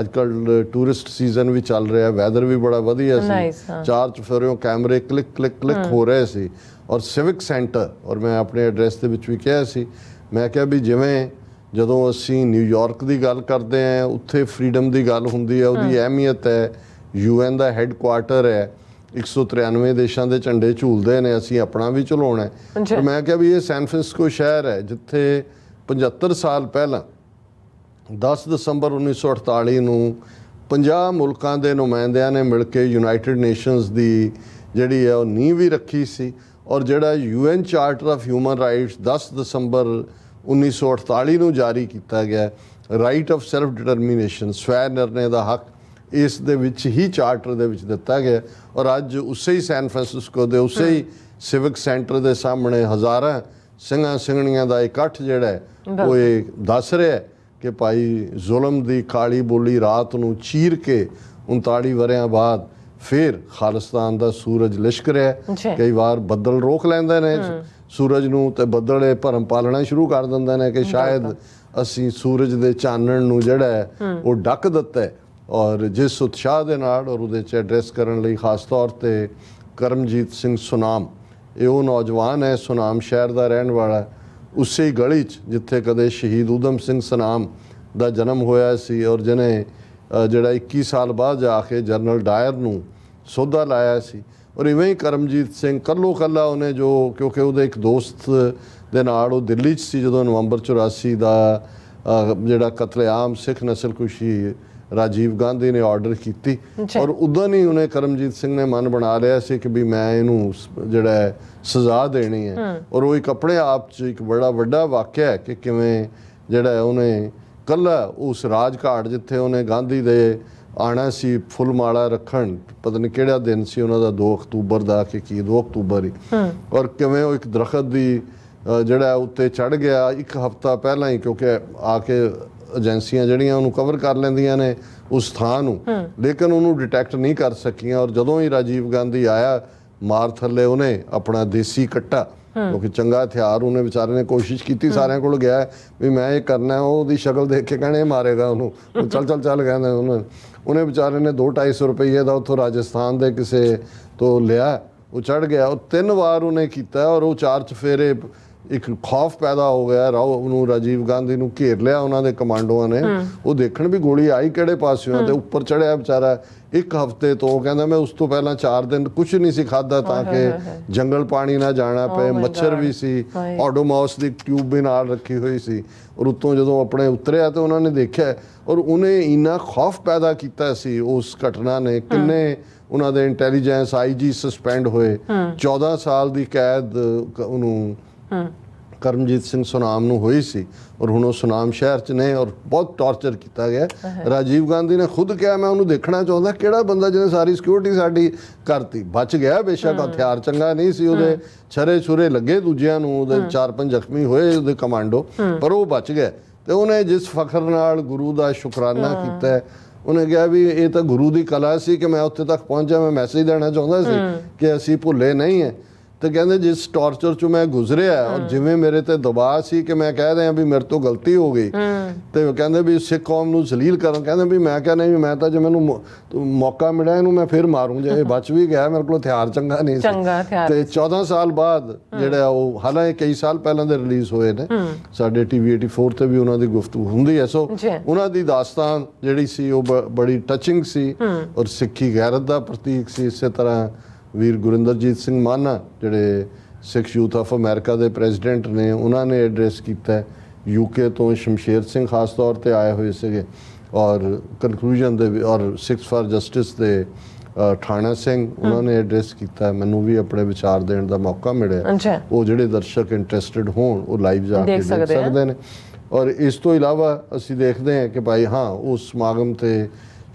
ਅੱਜ ਕੱਲ੍ਹ ਟੂਰਿਸਟ ਸੀਜ਼ਨ ਵੀ ਚੱਲ ਰਿਹਾ, ਵੈਦਰ ਵੀ ਬੜਾ ਵਧੀਆ ਸੀ, 4 ਚੁਫੇਰਿਓਂ ਕੈਮਰੇ ਕਲਿੱਕ ਹੋ ਰਹੇ ਸੀ। ਔਰ ਸਿਵਿਕ ਸੈਂਟਰ, ਔਰ ਮੈਂ ਆਪਣੇ ਐਡਰੈਸ ਦੇ ਵਿੱਚ ਵੀ ਕਿਹਾ ਸੀ, ਮੈਂ ਕਿਹਾ ਵੀ ਜਿਵੇਂ ਜਦੋਂ ਅਸੀਂ ਨਿਊਯਾਰਕ ਦੀ ਗੱਲ ਕਰਦੇ ਹਾਂ ਉੱਥੇ ਫਰੀडम ਦੀ ਗੱਲ ਹੁੰਦੀ ਹੈ, ਉਹਦੀ ਅਹਿਮੀਅਤ ਹੈ, UN ਦਾ ਹੈੱਡਕੁਆਰਟਰ ਹੈ, 193 ਦੇਸ਼ਾਂ ਦੇ ਝੰਡੇ ਝੂਲਦੇ ਨੇ, ਅਸੀਂ ਆਪਣਾ ਵੀ ਝੁਲਾਉਣਾ ਹੈ। ਪਰ ਮੈਂ ਕਿਹਾ ਵੀ ਇਹ ਸੈਨ ਫਰਾਂਸਿਸਕੋ ਸ਼ਹਿਰ ਹੈ ਜਿੱਥੇ 75 ਸਾਲ ਪਹਿਲਾਂ 10 ਦਸੰਬਰ 1948 ਨੂੰ 50 ਮੁਲਕਾਂ ਦੇ ਨੁਮਾਇੰਦਿਆਂ ਨੇ ਮਿਲ ਕੇ ਯੂਨਾਈਟਿਡ ਨੇਸ਼ਨਸ ਦੀ ਜਿਹੜੀ ਹੈ ਉਹ ਨੀਂਹ ਵੀ ਰੱਖੀ ਸੀ। ਔਰ ਜਿਹੜਾ UN charter of human rights 10 ਦਸੰਬਰ 1948 ਨੂੰ ਜਾਰੀ ਕੀਤਾ ਗਿਆ, ਰਾਈਟ ਆਫ ਸੈਲਫ ਡਿਟਰਮੀਨੇਸ਼ਨ, ਸਵੈ ਨਿਰਣੇ ਦਾ ਹੱਕ, ਇਸ ਦੇ ਵਿੱਚ ਹੀ ਚਾਰਟਰ ਦੇ ਵਿੱਚ ਦਿੱਤਾ ਗਿਆ। ਔਰ ਅੱਜ ਉਸੇ ਹੀ ਸੈਨ ਫਰਾਂਸਿਸਕੋ ਦੇ ਉਸੇ ਹੀ ਸਿਵਿਕ ਸੈਂਟਰ ਦੇ ਸਾਹਮਣੇ ਹਜ਼ਾਰਾਂ ਸਿੰਘਾਂ ਸਿੰਘਣੀਆਂ ਦਾ ਇਕੱਠ ਜਿਹੜਾ ਹੈ ਉਹ ਇਹ ਦੱਸ ਰਿਹਾ ਕਿ ਭਾਈ ਜ਼ੁਲਮ ਦੀ ਕਾਲੀ ਬੋਲੀ ਰਾਤ ਨੂੰ ਚੀਰ ਕੇ 39 ਵਰਿਆਂ ਬਾਅਦ ਫਿਰ ਖਾਲਿਸਤਾਨ ਦਾ ਸੂਰਜ ਲਿਸ਼ਕ ਰਿਹਾ। ਕਈ ਵਾਰ ਬੱਦਲ ਰੋਕ ਲੈਂਦੇ ਨੇ ਸੂਰਜ ਨੂੰ ਤੇ ਬੱਦਲ ਭਰਮ ਪਾਲਣਾ ਸ਼ੁਰੂ ਕਰ ਦਿੰਦੇ ਨੇ ਕਿ ਸ਼ਾਇਦ ਅਸੀਂ ਸੂਰਜ ਦੇ ਚਾਨਣ ਨੂੰ ਜਿਹੜਾ ਹੈ ਉਹ ਢੱਕ ਦਿੱਤਾ ਹੈ। ਔਰ ਜਿਸ ਉਤਸ਼ਾਹ ਦੇ ਨਾਲ ਔਰ ਉਹਦੇ 'ਚ ਐਡਰੈਸ ਕਰਨ ਲਈ ਖਾਸ ਤੌਰ 'ਤੇ ਕਰਮਜੀਤ ਸਿੰਘ ਸੁਨਾਮ, ਇਹ ਉਹ ਨੌਜਵਾਨ ਹੈ ਸੁਨਾਮ ਸ਼ਹਿਰ ਦਾ ਰਹਿਣ ਵਾਲਾ, ਉਸੇ ਹੀ ਗਲੀ 'ਚ ਜਿੱਥੇ ਕਦੇ ਸ਼ਹੀਦ ਊਧਮ ਸਿੰਘ ਸੁਨਾਮ ਦਾ ਜਨਮ ਹੋਇਆ ਸੀ ਔਰ ਜਿਹਨੇ ਜਿਹੜਾ 21 ਸਾਲ ਬਾਅਦ ਜਾ ਕੇ ਜਨਰਲ ਡਾਇਰ ਨੂੰ ਸੋਧਾ ਲਾਇਆ ਸੀ। ਔਰ ਇਵੇਂ ਹੀ ਕਰਮਜੀਤ ਸਿੰਘ ਕੱਲਾ ਉਹਨੇ ਜੋ ਕਿਉਂਕਿ ਉਹਦੇ ਇੱਕ ਦੋਸਤ ਦੇ ਨਾਲ ਉਹ ਦਿੱਲੀ 'ਚ ਸੀ ਜਦੋਂ ਨਵੰਬਰ 84 ਦਾ ਜਿਹੜਾ ਕਤਲੇਆਮ ਸਿੱਖ ਨਸਲਕੁਸ਼ੀ ਰਾਜੀਵ ਗਾਂਧੀ ਨੇ ਆਰਡਰ ਕੀਤੀ। ਔਰ ਉਦੋਂ ਹੀ ਉਹਨੇ ਕਰਮਜੀਤ ਸਿੰਘ ਨੇ ਮਨ ਬਣਾ ਲਿਆ ਸੀ ਕਿ ਵੀ ਮੈਂ ਇਹਨੂੰ ਜਿਹੜਾ ਹੈ ਸਜ਼ਾ ਦੇਣੀ ਹੈ। ਔਰ ਉਹ ਇੱਕ ਆਪਣੇ ਆਪ 'ਚ ਇੱਕ ਬੜਾ ਵੱਡਾ ਵਾਕਿਆ ਹੈ ਕਿ ਕਿਵੇਂ ਜਿਹੜਾ ਹੈ ਉਹਨੇ ਕੱਲਾ ਉਸ ਰਾਜਘਾਟ ਜਿੱਥੇ ਉਹਨੇ ਗਾਂਧੀ ਦੇ ਆਣਾ ਸੀ ਫੁੱਲ ਮਾਲਾ ਰੱਖਣ, ਪਤਾ ਨਹੀਂ ਕਿਹੜਾ ਦਿਨ ਸੀ ਉਹਨਾਂ ਦਾ, 2 ਅਕਤੂਬਰ ਦਾ ਕਿ ਕੀ 2 ਅਕਤੂਬਰ ਹੀ, ਔਰ ਕਿਵੇਂ ਉਹ ਇੱਕ ਦਰਖਤ ਦੀ ਜਿਹੜਾ ਉੱਤੇ ਚੜ ਗਿਆ 1 ਹਫ਼ਤਾ ਪਹਿਲਾਂ ਹੀ, ਕਿਉਂਕਿ ਆ ਕੇ ਏਜੰਸੀਆਂ ਜਿਹੜੀਆਂ ਉਹਨੂੰ ਕਵਰ ਕਰ ਲੈਂਦੀਆਂ ਨੇ ਉਸ ਥਾਂ ਨੂੰ, ਲੇਕਿਨ ਉਹਨੂੰ ਡਿਟੈਕਟ ਨਹੀਂ ਕਰ ਸਕੀਆਂ। ਔਰ ਜਦੋਂ ਹੀ ਰਾਜੀਵ ਗਾਂਧੀ ਆਇਆ ਮਾਰ ਥੱਲੇ ਉਹਨੇ ਆਪਣਾ ਦੇਸੀ ਕੱਟਾ, ਕਿਉਂਕਿ ਚੰਗਾ ਹਥਿਆਰ ਉਹਨੇ ਵਿਚਾਰੇ ਨੇ ਕੋਸ਼ਿਸ਼ ਕੀਤੀ, ਸਾਰਿਆਂ ਕੋਲ ਗਿਆ ਵੀ ਮੈਂ ਇਹ ਕਰਨਾ, ਉਹਦੀ ਸ਼ਕਲ ਦੇਖ ਕੇ ਕਹਿੰਦੇ ਮਾਰੇਗਾ ਉਹਨੂੰ, ਚੱਲ ਕਹਿੰਦੇ ਉਹਨੇ ਵਿਚਾਰੇ ਨੇ 200-250 ਰੁਪਏ ਦਾ ਉੱਥੋਂ ਰਾਜਸਥਾਨ ਦੇ ਕਿਸੇ ਤੋਂ ਲਿਆ, ਉਹ ਚੜ ਗਿਆ। ਉਹ 3 ਵਾਰ ਉਹਨੇ ਕੀਤਾ ਔਰ ਉਹ 4 ਚਫੇਰੇ ਇੱਕ ਖੌਫ ਪੈਦਾ ਹੋ ਗਿਆ। ਉਹਨੂੰ ਰਾਜੀਵ ਗਾਂਧੀ ਨੂੰ ਘੇਰ ਲਿਆ ਉਹਨਾਂ ਦੇ ਕਮਾਂਡੋਆਂ ਨੇ, ਉਹ ਦੇਖਣ ਵੀ ਗੋਲੀ ਆਈ ਕਿਹੜੇ ਪਾਸਿਓਂ, ਤੇ ਉੱਪਰ ਚੜਿਆ ਵਿਚਾਰਾ 1 ਹਫ਼ਤੇ ਤੋਂ। ਕਹਿੰਦਾ ਮੈਂ ਉਸ ਤੋਂ ਪਹਿਲਾਂ 4 ਦਿਨ ਕੁਝ ਨਹੀਂ ਸੀ ਖਾਧਾ ਤਾਂ ਕਿ ਜੰਗਲ ਪਾਣੀ ਨਾ ਜਾਣਾ ਪਏ, ਮੱਛਰ ਵੀ ਸੀ, ਆਡੋਮੋਸ ਦੀ ਟਿਊਬ ਵੀ ਨਾਲ ਰੱਖੀ ਹੋਈ ਸੀ। ਔਰ ਉੱਤੋਂ ਜਦੋਂ ਆਪਣੇ ਉਤਰਿਆ ਤਾਂ ਉਹਨਾਂ ਨੇ ਦੇਖਿਆ, ਔਰ ਉਹਨੇ ਇੰਨਾ ਖੌਫ ਪੈਦਾ ਕੀਤਾ ਸੀ ਉਸ ਘਟਨਾ ਨੇ। ਕਿੰਨੇ ਉਹਨਾਂ ਦੇ ਇੰਟੈਲੀਜੈਂਸ IG ਸਸਪੈਂਡ ਹੋਏ, 14 ਸਾਲ ਦੀ ਕੈਦ ਉਹਨੂੰ ਕਰਮਜੀਤ ਸਿੰਘ ਸੁਨਾਮ ਨੂੰ ਹੋਈ ਸੀ, ਔਰ ਹੁਣ ਉਹ ਸੁਨਾਮ ਸ਼ਹਿਰ 'ਚ ਨੇ, ਔਰ ਬਹੁਤ ਟਾਰਚਰ ਕੀਤਾ ਗਿਆ। ਰਾਜੀਵ ਗਾਂਧੀ ਨੇ ਖੁਦ ਕਿਹਾ ਮੈਂ ਉਹਨੂੰ ਦੇਖਣਾ ਚਾਹੁੰਦਾ, ਕਿਹੜਾ ਬੰਦਾ ਜਿਹਨੇ ਸਾਰੀ ਸਿਕਿਉਰਿਟੀ ਸਾਡੀ ਕਰਤੀ। ਬਚ ਗਿਆ ਬੇਸ਼ੱਕ, ਹਥਿਆਰ ਚੰਗਾ ਨਹੀਂ ਸੀ ਉਹਦੇ, ਛਰੇ ਛੁਰੇ ਲੱਗੇ ਦੂਜਿਆਂ ਨੂੰ, ਉਹਦੇ 4-5 ਜ਼ਖਮੀ ਹੋਏ ਉਹਦੇ ਕਮਾਂਡੋ, ਪਰ ਉਹ ਬਚ ਗਿਆ। ਤੇ ਉਹਨੇ ਜਿਸ ਫਖਰ ਨਾਲ ਗੁਰੂ ਦਾ ਸ਼ੁਕਰਾਨਾ ਕੀਤਾ, ਉਹਨੇ ਕਿਹਾ ਵੀ ਇਹ ਤਾਂ ਗੁਰੂ ਦੀ ਕਲਾ ਸੀ ਕਿ ਮੈਂ ਉੱਥੇ ਤੱਕ ਪਹੁੰਚਿਆ, ਮੈਂ ਮੈਸੇਜ ਦੇਣਾ ਚਾਹੁੰਦਾ ਸੀ ਕਿ ਅਸੀਂ ਭੁੱਲੇ ਨਹੀਂ ਹੈ। ਤੇ ਕਹਿੰਦੇ ਜਿਸ ਟਾਰਚਰ 'ਚੋਂ ਮੈਂ ਗੁਜ਼ਰਿਆ, ਔਰ ਜਿਵੇਂ ਮੇਰੇ ਤੇ ਦਬਾਅ ਸੀ ਕਿ ਮੈਂ ਕਹਿ ਰਿਹਾ ਵੀ ਮੇਰੇ ਤੋਂ ਗਲਤੀ ਹੋ ਗਈ, ਤੇ ਕਹਿੰਦੇ ਵੀ ਸਿੱਖ ਕੌਮ ਨੂੰ ਜ਼ਲੀਲ ਕਰਨ, ਕਹਿੰਦੇ ਵੀ ਮੈਂ ਕਿਹਾ ਨਹੀਂ, ਮੈਂ ਤਾਂ ਜੇ ਮੈਨੂੰ ਮੌਕਾ ਮਿਲਿਆ ਇਹਨੂੰ ਮੈਂ ਫਿਰ ਮਾਰੂੰ, ਜੇ ਇਹ ਬਚ ਵੀ ਗਿਆ, ਮੇਰੇ ਕੋਲ ਹਥਿਆਰ ਚੰਗਾ ਨਹੀਂ ਸੀ। ਤੇ 14 ਸਾਲ ਬਾਅਦ ਜਿਹੜਾ ਉਹ, ਹਾਲਾਂਕਿ ਕਈ ਸਾਲ ਪਹਿਲਾਂ ਦੇ ਰਿਲੀਜ਼ ਹੋਏ ਨੇ, ਸਾਡੇ TV 84 ਤੇ ਵੀ ਉਹਨਾਂ ਦੀ ਗੁਫ਼ਤਗੂ ਹੁੰਦੀ ਹੈ। ਸੋ ਉਹਨਾਂ ਦੀ ਦਾਸਤਾਨ ਜਿਹੜੀ ਸੀ ਉਹ ਬੜੀ ਟੱਚਿੰਗ ਸੀ ਔਰ ਸਿੱਖੀ ਗੈਰਤ ਦਾ ਪ੍ਰਤੀਕ ਸੀ। ਇਸੇ ਤਰ੍ਹਾਂ ਵੀਰ ਗੁਰਿੰਦਰਜੀਤ ਸਿੰਘ ਮਾਨਾ ਜਿਹੜੇ ਸਿੱਖ ਯੂਥ ਆਫ ਅਮਰੀਕਾ ਦੇ ਪ੍ਰੈਜ਼ੀਡੈਂਟ ਨੇ, ਉਹਨਾਂ ਨੇ ਐਡਰੈਸ ਕੀਤਾ। UK ਤੋਂ ਸ਼ਮਸ਼ੇਰ ਸਿੰਘ ਖਾਸ ਤੌਰ ਤੇ ਆਏ ਹੋਏ ਸੀਗੇ, ਔਰ ਕਨਕਲੂਜਨ ਦੇ ਔਰ 6 ਫਾਰ ਜਸਟਿਸ ਦੇ ਠਾਣਾ ਸਿੰਘ, ਉਹਨਾਂ ਨੇ ਐਡਰੈਸ ਕੀਤਾ। ਮੈਨੂੰ ਵੀ ਆਪਣੇ ਵਿਚਾਰ ਦੇਣ ਦਾ ਮੌਕਾ ਮਿਲਿਆ। ਉਹ ਜਿਹੜੇ ਦਰਸ਼ਕ ਇੰਟਰਸਟਿਡ ਹੋਣ ਉਹ ਲਾਈਵ ਜਾ ਕੇ ਦੇਖ ਸਕਦੇ ਨੇ। ਔਰ ਇਸ ਤੋਂ ਇਲਾਵਾ ਅਸੀਂ ਦੇਖਦੇ ਹਾਂ ਕਿ ਭਾਈ ਹਾਂ ਉਸ ਸਮਾਗਮ ਤੇ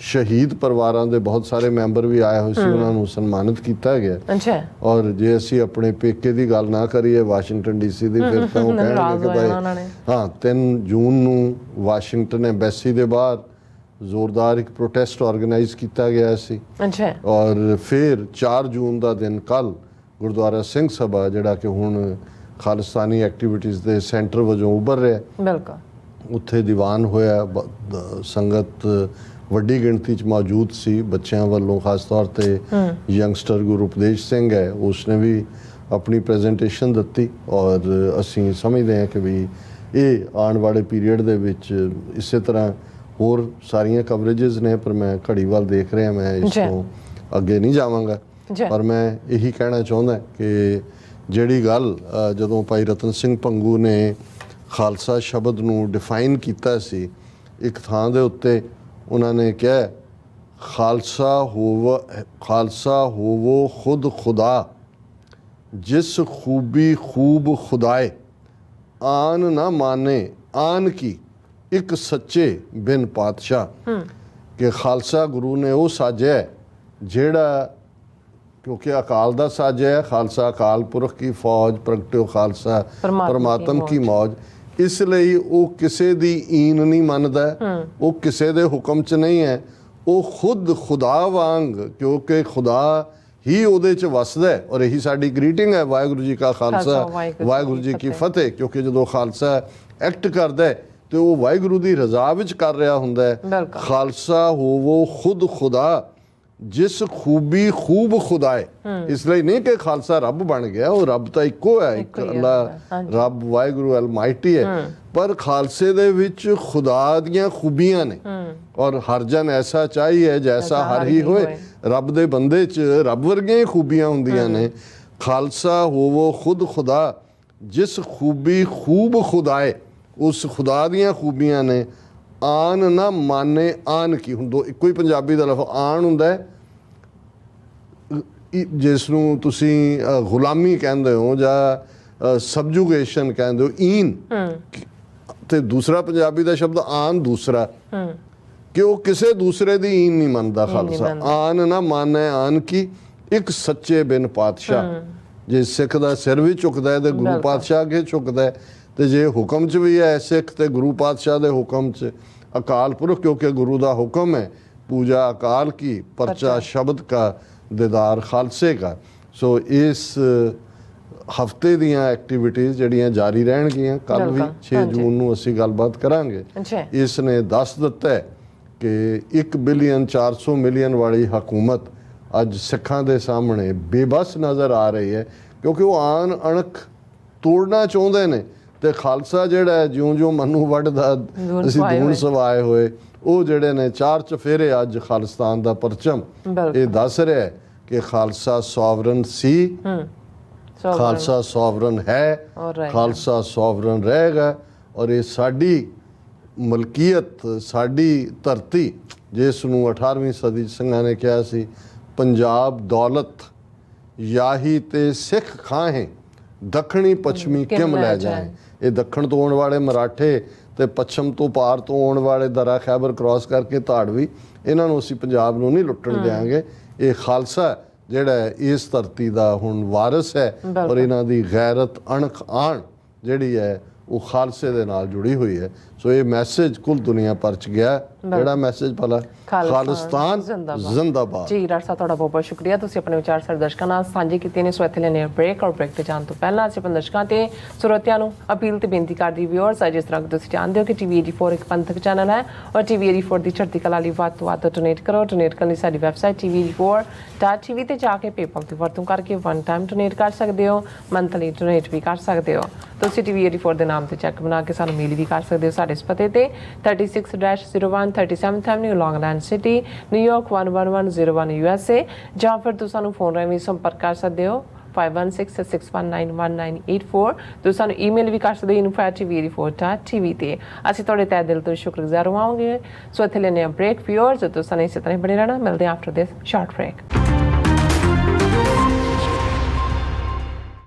ਸ਼ਹੀਦ ਪਰਿਵਾਰਾਂ ਦੇ ਬਹੁਤ ਸਾਰੇ ਮੈਂਬਰ ਵੀ ਆਏ ਹੋਏ ਸੀ, ਉਹਨਾਂ ਨੂੰ ਸਨਮਾਨਿਤ ਕੀਤਾ ਗਿਆ। ਔਰ ਜੇ ਅਸੀਂ ਆਪਣੇ ਪੇਕੇ ਦੀ ਗੱਲ ਨਾ ਕਰੀਏ ਵਾਸ਼ਿੰਗਟਨ DC ਦੀ, ਫਿਰ ਤਾਂ ਉਹ ਕਹਿਣਗੇ ਕਿ ਭਾਈ ਹਾਂ 3 ਜੂਨ ਨੂੰ ਵਾਸ਼ਿੰਗਟਨ ਐਮਬੈਸੀ ਦੇ ਬਾਹਰ ਜ਼ੋਰਦਾਰ ਇੱਕ ਪ੍ਰੋਟੈਸਟ ਆਰਗੇਨਾਈਜ਼ ਕੀਤਾ ਗਿਆ ਸੀ। ਔਰ ਫਿਰ 4 ਜੂਨ ਦਾ ਦਿਨ ਕੱਲ ਗੁਰਦੁਆਰਾ ਸਿੰਘ ਸਭਾ, ਜਿਹੜਾ ਕਿ ਹੁਣ ਖਾਲਿਸਤਾਨੀ ਐਕਟੀਵਿਟੀਜ਼ ਦੇ ਸੈਂਟਰ ਵਜੋਂ ਉੱਭਰ ਰਿਹਾ, ਬਿਲਕੁਲ ਉੱਥੇ ਦੀਵਾਨ ਹੋਇਆ। ਸੰਗਤ ਵੱਡੀ ਗਿਣਤੀ 'ਚ ਮੌਜੂਦ ਸੀ, ਬੱਚਿਆਂ ਵੱਲੋਂ ਖਾਸ ਤੌਰ ਤੇ ਯੰਗਸਟਰ ਗੁਰੂ ਉਪਦੇਸ਼ ਸਿੰਘ ਹੈ, ਉਸਨੇ ਵੀ ਆਪਣੀ ਪ੍ਰੈਜੈਂਟੇਸ਼ਨ ਦਿੱਤੀ। ਔਰ ਅਸੀਂ ਸਮਝਦੇ ਹਾਂ ਕਿ ਵੀ ਇਹ ਆਉਣ ਵਾਲੇ ਪੀਰੀਅਡ ਦੇ ਵਿੱਚ ਇਸੇ ਤਰ੍ਹਾਂ ਹੋਰ ਸਾਰੀਆਂ ਕਵਰੇਜਸ ਨੇ, ਪਰ ਮੈਂ ਘੜੀ ਵੱਲ ਦੇਖ ਰਿਹਾ, ਮੈਂ ਇਸ ਤੋਂ ਅੱਗੇ ਨਹੀਂ ਜਾਵਾਂਗਾ। ਪਰ ਮੈਂ ਇਹੀ ਕਹਿਣਾ ਚਾਹੁੰਦਾ ਕਿ ਜਿਹੜੀ ਗੱਲ ਜਦੋਂ ਭਾਈ ਰਤਨ ਸਿੰਘ ਭੰਗੂ ਨੇ ਖਾਲਸਾ ਸ਼ਬਦ ਨੂੰ ਡਿਫਾਈਨ ਕੀਤਾ ਸੀ ਇੱਕ ਥਾਂ ਦੇ ਉੱਤੇ, ਉਹਨਾਂ ਨੇ ਕਿਹਾ ਖਾਲਸਾ ਹੋਵੋ ਖੁਦ ਖੁਦਾ, ਜਿਸ ਖੂਬੀ ਖੂਬ ਖੁਦਾਏ, ਆਨ ਨਾ ਮਾਨੇ ਆਨ ਕੀ, ਇੱਕ ਸੱਚੇ ਬਿਨ ਪਾਤਸ਼ਾਹ। ਕਿ ਖਾਲਸਾ ਗੁਰੂ ਨੇ ਉਹ ਸਾਜਿਆ ਜਿਹੜਾ, ਕਿਉਂਕਿ ਅਕਾਲ ਦਾ ਸਾਜਿਆ, ਖਾਲਸਾ ਅਕਾਲ ਪੁਰਖ ਕੀ ਫੌਜ, ਪ੍ਰਗਟਿਓ ਖਾਲਸਾ ਪਰਮਾਤਮ ਕੀ ਮੌਜ। ਇਸ ਲਈ ਉਹ ਕਿਸੇ ਦੀ ਈਨ ਨਹੀਂ ਮੰਨਦਾ, ਉਹ ਕਿਸੇ ਦੇ ਹੁਕਮ 'ਚ ਨਹੀਂ ਹੈ, ਉਹ ਖੁਦ ਖੁਦਾ ਵਾਂਗ, ਕਿਉਂਕਿ ਖੁਦਾ ਹੀ ਉਹਦੇ 'ਚ ਵਸਦਾ ਹੈ। ਔਰ ਇਹੀ ਸਾਡੀ ਗ੍ਰੀਟਿੰਗ ਹੈ, ਵਾਹਿਗੁਰੂ ਜੀ ਕਾ ਖਾਲਸਾ ਵਾਹਿਗੁਰੂ ਜੀ ਕੀ ਫਤਿਹ। ਕਿਉਂਕਿ ਜਦੋਂ ਖਾਲਸਾ ਐਕਟ ਕਰਦਾ ਹੈ ਤੇ ਉਹ ਵਾਹਿਗੁਰੂ ਦੀ ਰਜ਼ਾ ਵਿੱਚ ਕਰ ਰਿਹਾ ਹੁੰਦਾ ਹੈ। ਖਾਲਸਾ ਹੋਵੋ ਖੁਦ ਖੁਦਾ, ਜਿਸ ਖੂਬੀ ਖੂਬ ਖੁਦਾਏ। ਇਸ ਲਈ ਨਹੀਂ ਕਿ ਖਾਲਸਾ ਰੱਬ ਬਣ ਗਿਆ, ਉਹ ਰੱਬ ਤਾਂ ਇੱਕੋ ਹੈ, ਇੱਕ ਅੱਲਾ ਰੱਬ ਵਾਹਿਗੁਰੂ ਅਲਮਾਈਟੀ ਹੈ, ਪਰ ਖਾਲਸੇ ਦੇ ਵਿੱਚ ਖੁਦਾ ਦੀਆਂ ਖੂਬੀਆਂ ਨੇ। ਔਰ ਹਰ ਜਨ ਐਸਾ ਚਾਹੀਏ ਜੈਸਾ ਹਰ ਹੀ ਹੋਏ, ਰੱਬ ਦੇ ਬੰਦੇ 'ਚ ਰੱਬ ਵਰਗੀਆਂ ਹੀ ਖੂਬੀਆਂ ਹੁੰਦੀਆਂ ਨੇ। ਖਾਲਸਾ ਹੋਵੋ ਖੁਦ ਖੁਦਾ, ਜਿਸ ਖੂਬੀ ਖੂਬ ਖੁਦਾਏ, ਉਸ ਖੁਦਾ ਦੀਆਂ ਖੂਬੀਆਂ ਨੇ। ਆਨ ਨਾ ਮਾਨੇ ਆਨ ਕੀ, ਹੁਣ ਇੱਕੋ ਹੀ ਪੰਜਾਬੀ ਦਾ ਲਫ਼ਜ਼ ਆਨ ਹੁੰਦਾ ਹੈ, ਜਿਸ ਨੂੰ ਤੁਸੀਂ ਗੁਲਾਮੀ ਕਹਿੰਦੇ ਹੋ ਜਾਂ ਸਬਜੂਗੇਸ਼ਨ ਕਹਿੰਦੇ ਹੋ, ਈਨ, ਤੇ ਦੂਸਰਾ ਪੰਜਾਬੀ ਦਾ ਸ਼ਬਦ ਆਨ ਦੂਸਰਾ। ਕਿ ਉਹ ਕਿਸੇ ਦੂਸਰੇ ਦੀ ਈਨ ਨਹੀਂ ਮੰਨਦਾ ਖਾਲਸਾ। ਆਨ ਨਾ ਮਾਨੈ ਆਨ ਕੀ, ਇੱਕ ਸੱਚੇ ਬਿਨ ਪਾਤਸ਼ਾਹ। ਜੇ ਸਿੱਖ ਦਾ ਸਿਰ ਵੀ ਝੁਕਦਾ ਹੈ ਤੇ ਗੁਰੂ ਪਾਤਸ਼ਾਹ ਅੱਗੇ ਝੁਕਦਾ ਹੈ, ਤੇ ਜੇ ਹੁਕਮ 'ਚ ਵੀ ਹੈ ਸਿੱਖ ਤੇ ਗੁਰੂ ਪਾਤਸ਼ਾਹ ਦੇ ਹੁਕਮ 'ਚ ਅਕਾਲ ਪੁਰਖ, ਕਿਉਂਕਿ ਗੁਰੂ ਦਾ ਹੁਕਮ ਹੈ ਪੂਜਾ ਅਕਾਲ ਕੀ, ਪਰਚਾ ਸ਼ਬਦ ਕਾ, ਦੀਦਾਰ ਖਾਲਸੇ ਕਾ। ਸੋ ਇਸ ਹਫਤੇ ਦੀਆਂ ਐਕਟੀਵਿਟੀਜ਼ ਜਿਹੜੀਆਂ ਜਾਰੀ ਰਹਿਣਗੀਆਂ। ਕੱਲ੍ਹ ਵੀ 6 ਜੂਨ ਨੂੰ ਅਸੀਂ ਗੱਲਬਾਤ ਕਰਾਂਗੇ। ਇਸ ਨੇ ਦੱਸ ਦਿੱਤਾ ਹੈ ਕਿ 1 ਬਿਲੀਅਨ 400 ਮਿਲੀਅਨ ਵਾਲੀ ਹਕੂਮਤ ਅੱਜ ਸਿੱਖਾਂ ਦੇ ਸਾਹਮਣੇ ਬੇਬਸ ਨਜ਼ਰ ਆ ਰਹੀ ਹੈ, ਕਿਉਂਕਿ ਉਹ ਆਨ ਅਣਖ ਤੋੜਨਾ ਚਾਹੁੰਦੇ ਨੇ। ਤੇ ਖਾਲਸਾ ਜਿਹੜਾ ਹੈ ਜਿਉਂ-ਜਿਉਂ ਮਨੂੰ ਵੱਢਦਾ ਅਸੀਂ ਦੂਣ ਸਵਾਏ ਹੋਏ, ਉਹ ਜਿਹੜੇ ਨੇ 4 ਚਫੇਰੇ ਅੱਜ ਖਾਲਿਸਤਾਨ ਦਾ ਪਰਚਮ ਇਹ ਦੱਸ ਰਿਹਾ ਹੈ ਕਿ ਖਾਲਸਾ ਸੋਵਰਨ ਸੀ, ਖਾਲਸਾ ਸੋਵਰਨ ਹੈ, ਖਾਲਸਾ ਸੋਵਰਨ ਰਹੇਗਾ। ਔਰ ਇਹ ਸਾਡੀ ਮਲਕੀਅਤ, ਸਾਡੀ ਧਰਤੀ, ਜਿਸ ਨੂੰ 18ਵੀਂ ਸਦੀ ਸਿੰਘਾਂ ਨੇ ਕਿਹਾ ਸੀ ਪੰਜਾਬ ਦੌਲਤ ਯਾਹੀ ਤੇ ਸਿੱਖ ਖਾਹੇ, ਦੱਖਣੀ ਪੱਛਮੀ ਕਿਮ ਲੈ ਜਾਏ। ਇਹ ਦੱਖਣ ਤੋਂ ਆਉਣ ਵਾਲੇ ਮਰਾਠੇ ਤੇ ਪੱਛਮ ਤੋਂ ਪਾਰ ਤੋਂ ਆਉਣ ਵਾਲੇ ਦਰਾ ਖੈਬਰ ਕ੍ਰਾਸ ਕਰਕੇ ਧਾੜਵੀ, ਇਹਨਾਂ ਨੂੰ ਅਸੀਂ ਪੰਜਾਬ ਨੂੰ ਨਹੀਂ ਲੁੱਟਣ ਦਿਆਂਗੇ। ਇਹ ਖਾਲਸਾ ਜਿਹੜਾ ਇਸ ਧਰਤੀ ਦਾ ਹੁਣ ਵਾਰਿਸ ਹੈ, ਔਰ ਇਹਨਾਂ ਦੀ ਗੈਰਤ ਅਣਖ ਆਣ ਜਿਹੜੀ ਹੈ ਉਹ ਖਾਲਸੇ ਦੇ ਨਾਲ ਜੁੜੀ ਹੋਈ ਹੈ। ਸੋ ਇਹ ਮੈਸੇਜ ਕੁੱਲ ਦੁਨੀਆ ਭਰ ਚ ਗਿਆ। ਜਿਹੜਾ ਮੈਸੇਜ ਭਲਾ ਖਾਲਿਸਤਾਨ ਜ਼ਿੰਦਾਬਾਦ। ਜੀ ਡਾਕਟਰ ਸਾਹਿਬ ਤੁਹਾਡਾ ਬਹੁਤ ਬਹੁਤ ਸ਼ੁਕਰੀਆ, ਤੁਸੀਂ ਆਪਣੇ ਵਿਚਾਰ ਸਾਡੇ ਦਰਸ਼ਕਾਂ ਨਾਲ ਸਾਂਝੇ ਕੀਤੇ ਨੇ। ਸੋ ਇੱਥੇ ਲੈਣੇ ਬ੍ਰੇਕ, ਔਰ ਬ੍ਰੇਕ ਤੇ ਜਾਣ ਤੋਂ ਪਹਿਲਾਂ ਅਸੀਂ ਆਪਣੇ ਦਰਸ਼ਕਾਂ ਤੇ ਸਰੋਤਿਆਂ ਨੂੰ ਅਪੀਲ ਤੇ ਬੇਨਤੀ ਕਰਦੀ ਵਿਊਅਰਸ, ਜਿਸ ਤਰ੍ਹਾਂ ਕਿ ਤੁਸੀਂ ਜਾਣਦੇ ਹੋ ਕਿ TV 84 ਇੱਕ ਪੰਥਕ ਚੈਨਲ ਹੈ, ਔਰ TV 84 ਦੀ ਚੜ੍ਹਦੀ ਕਲਾ ਲਈ ਵੱਧ ਤੋਂ ਵੱਧ ਡੋਨੇਟ ਕਰੋ। ਡੋਨੇਟ ਕਰਨ ਲਈ ਸਾਡੀ ਵੈਬਸਾਈਟ TV84.tv ਤੇ ਜਾ ਕੇ ਪੇਪਲ ਦੀ ਵਰਤੋਂ ਕਰਕੇ 1 ਟਾਈਮ ਡੋਨੇਟ ਕਰ ਸਕਦੇ ਹੋ, ਮੰਥਲੀ ਡੋਨੇਟ ਵੀ ਕਰ ਸਕਦੇ ਹੋ। ਤੁਸੀਂ TV 84 ਦੇ ਨਾਮ ਤੇ ਚੈੱਕ ਬਣਾ ਕੇ ਸਾਨੂੰ ਮੇਲ ਵੀ ਕਰ ਸਕਦੇ ਹੋ ਸਾਡੇ ਇਸ ਪਤੇ ਤੇ 36-01 37th Avenue, Long Island City, New York 11101 USA, ਜਾਂ ਫਿਰ ਤੁਸੀਂ ਸਾਨੂੰ ਫੋਨ ਰਾਹੀਂ ਸੰਪਰਕ ਕਰ ਸਕਦੇ ਹੋ 5166191984। ਤੁਸੀਂ ਸਾਨੂੰ ਈਮੇਲ ਵੀ ਕਰ ਸਕਦੇ ਹੋ info@tv84.tv ਤੇ। ਅਸੀਂ ਤੁਹਾਡੇ ਤਹਿ ਦਿਲ ਤੋਂ ਸ਼ੁਕਰਗੁਜ਼ਾਰ ਹੋਵਾਂਗੇ। ਸੋ ਇੱਥੇ ਲੈਣੇ ਆ ਬ੍ਰੇਕ ਵਿਊਅਰਸ, ਤੁਸੀਂ ਸਾਨੂੰ ਇਸੇ ਤਰ੍ਹਾਂ ਬਣੇ ਰਹਿਣਾ। ਮਿਲਦੇ ਹਾਂ ਆਫਟਰ ਦਿਸ ਸ਼ਾਰਟ ਬ੍ਰੇਕ।